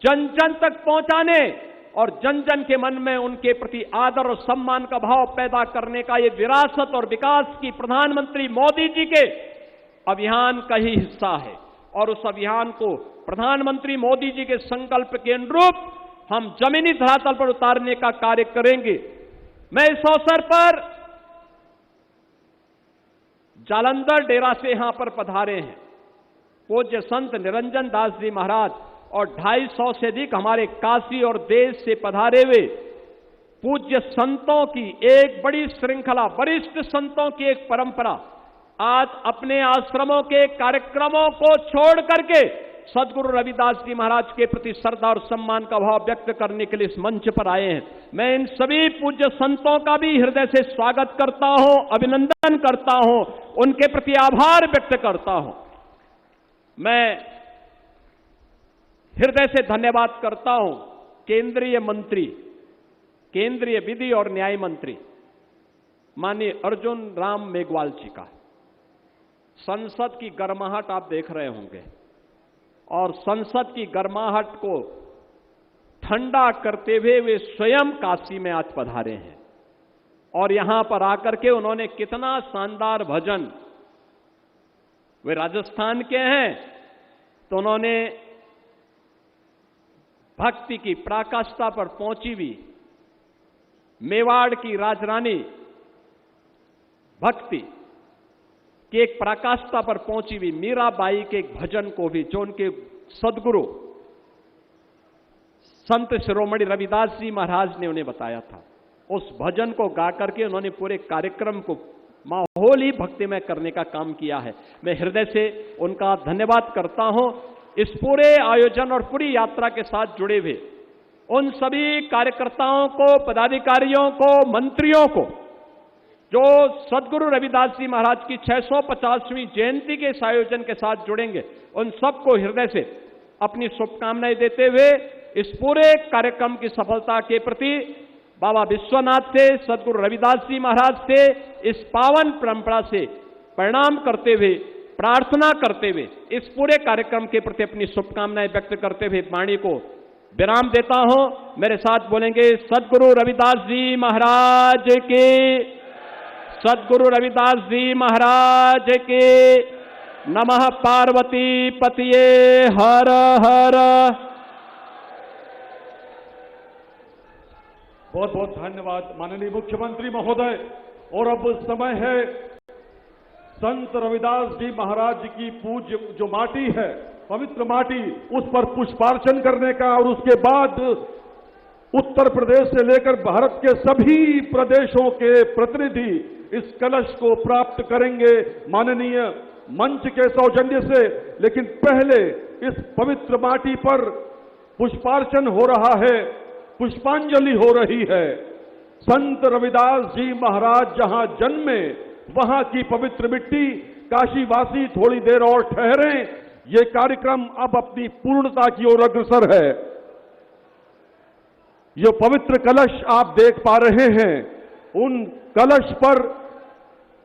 जन जन तक पहुंचाने और जन जन के मन में उनके प्रति आदर और सम्मान का भाव पैदा करने का ये विरासत और विकास की प्रधानमंत्री मोदी जी के अभियान का ही हिस्सा है। और उस अभियान को प्रधानमंत्री मोदी जी के संकल्प के अनुरूप हम जमीनी धरातल पर उतारने का कार्य करेंगे। मैं इस अवसर पर जालंधर डेरा से यहां पर पधारे हैं पूज्य संत निरंजन दास जी महाराज और 250 से अधिक हमारे काशी और देश से पधारे हुए पूज्य संतों की एक बड़ी श्रृंखला, वरिष्ठ संतों की एक परंपरा आज अपने आश्रमों के कार्यक्रमों को छोड़ करके सदगुरु रविदास जी महाराज के प्रति श्रद्धा और सम्मान का भाव व्यक्त करने के लिए इस मंच पर आए हैं। मैं इन सभी पूज्य संतों का भी हृदय से स्वागत करता हूं, अभिनंदन करता हूं, उनके प्रति आभार व्यक्त करता हूं। मैं हृदय से धन्यवाद करता हूं केंद्रीय मंत्री, केंद्रीय विधि और न्याय मंत्री माननीय अर्जुन राम मेघवाल जी का। संसद की गर्माहट आप देख रहे होंगे और संसद की गर्माहट को ठंडा करते हुए वे स्वयं काशी में आज पधारे हैं और यहां पर आकर के उन्होंने कितना शानदार भजन, वे राजस्थान के हैं तो उन्होंने भक्ति की पराकाष्ठा पर पहुंची हुई मेवाड़ की राजरानी भक्ति की एक पराकाष्ठा पर पहुंची हुई मीराबाई के एक भजन को भी, जो उनके सदगुरु संत शिरोमणि रविदास जी महाराज ने उन्हें बताया था, उस भजन को गा करके उन्होंने पूरे कार्यक्रम को माहौल ही भक्तिमय करने का काम किया है। मैं हृदय से उनका धन्यवाद करता हूं। इस पूरे आयोजन और पूरी यात्रा के साथ जुड़े हुए उन सभी कार्यकर्ताओं को, पदाधिकारियों को, मंत्रियों को, जो सदगुरु रविदास जी महाराज की 650वीं जयंती के इस आयोजन के साथ जुड़ेंगे, उन सबको हृदय से अपनी शुभकामनाएं देते हुए इस पूरे कार्यक्रम की सफलता के प्रति बाबा विश्वनाथ से, सदगुरु रविदास जी महाराज से, इस पावन परंपरा से प्रणाम करते हुए, प्रार्थना करते हुए, इस पूरे कार्यक्रम के प्रति अपनी शुभकामनाएं व्यक्त करते हुए वाणी को विराम देता हूं। मेरे साथ बोलेंगे सदगुरु रविदास जी महाराज के, सदगुरु रविदास जी महाराज के। नमः पार्वती पतिये हर हर। बहुत बहुत धन्यवाद माननीय मुख्यमंत्री महोदय। और अब समय है संत रविदास जी महाराज की पूज्य जो माटी है, पवित्र माटी, उस पर पुष्पार्चन करने का, और उसके बाद उत्तर प्रदेश से लेकर भारत के सभी प्रदेशों के प्रतिनिधि इस कलश को प्राप्त करेंगे माननीय मंच के सौजन्य से। लेकिन पहले इस पवित्र माटी पर पुष्पार्चन हो रहा है, पुष्पांजलि हो रही है। संत रविदास जी महाराज जहां जन्मे, वहां की पवित्र मिट्टी, काशीवासी थोड़ी देर और ठहरें। ये कार्यक्रम अब अपनी पूर्णता की ओर अग्रसर है। ये पवित्र कलश आप देख पा रहे हैं, उन कलश पर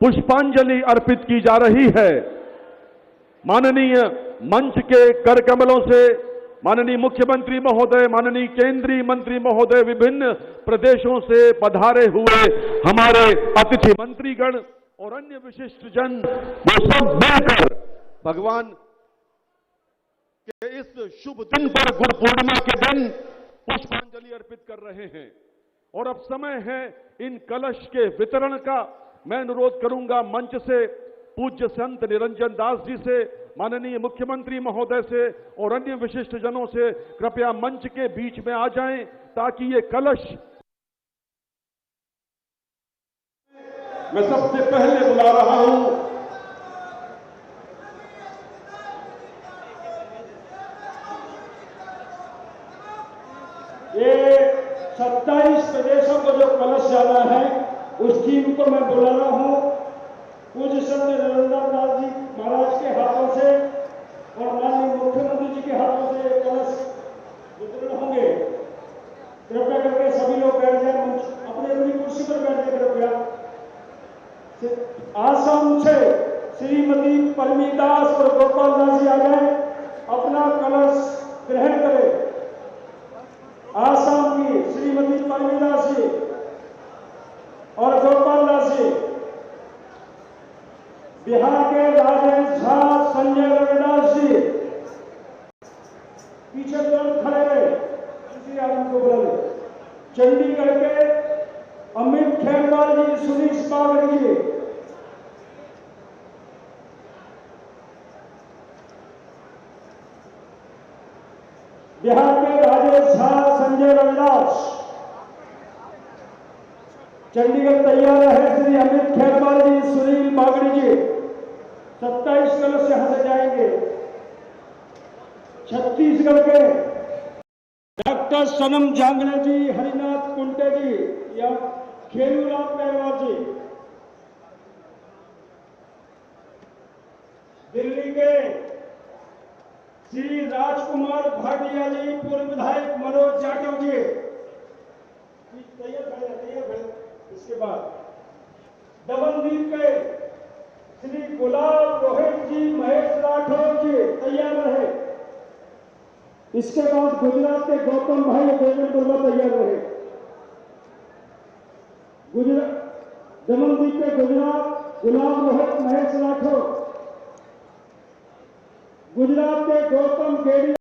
पुष्पांजलि अर्पित की जा रही है। माननीय मंच के कर कमलों से माननीय मुख्यमंत्री महोदय, माननीय केंद्रीय मंत्री महोदय, विभिन्न प्रदेशों से पधारे हुए हमारे अतिथि मंत्रीगण और अन्य विशिष्ट जन, वो सब मिलकर भगवान के इस शुभ दिन पर, गुरु पूर्णिमा के दिन, पुष्पांजलि अर्पित कर रहे हैं। और अब समय है इन कलश के वितरण का। मैं अनुरोध करूंगा मंच से पूज्य संत निरंजन दास जी से, माननीय मुख्यमंत्री महोदय से और अन्य विशिष्ट जनों से, कृपया मंच के बीच में आ जाएं ताकि ये कलश, मैं सबसे पहले बुला रहा हूं ये 27 प्रदेशों को जो कलश जाना है, उस टीम को मैं बुला रहा हूं। पूज्य संत निरंजन दास जी महाराज के हाथों से और माननीय मुख्यमंत्री जी के हाथों से कलश वितरण होंगे। कृपया करके सभी लोग बैठ जाए, अपनी अपनी कुर्सी पर बैठ जाए कृपया। आसाम से श्रीमती परमीदास और गोपाल दास जी आ जाए, अपना कलश ग्रहण करें। आसाम की श्रीमती परमीदास जी और गोपाल दास जी, बिहार के राजेश झा, संजय रविदास जी, पीछे तुरंत खड़े रहे, किसी आदमी को बुला ले। चंडीगढ़ के अमित खेरवाल जी, सुनील बागड़ी जी, बिहार के राजेश झा, संजय रविदास, चंडीगढ़ तैयार है। श्री अमित खेरवाल जी, सुनील बागड़ी जी, 27 कलश यहां से जाएंगे। छत्तीसगढ़ के डॉक्टर सनम जांगड़े जी, हरिनाथ कुंटे जी या खेलूराम पहलवान जी, दिल्ली के श्री राजकुमार भाटिया जी, पूर्व विधायक मनोज जाटव जी, तैयार। इसके बाद दमनदीप के श्री गुलाब रोहित जी, महेश राठौर जी, तैयार रहे। इसके बाद गुजरात के गौतम भाई देवेंद्र वर्मा तैयार रहे। दमनदीप के गुजरात गुलाब रोहित, महेश राठौर, गुजरात के गौतम गेड़ी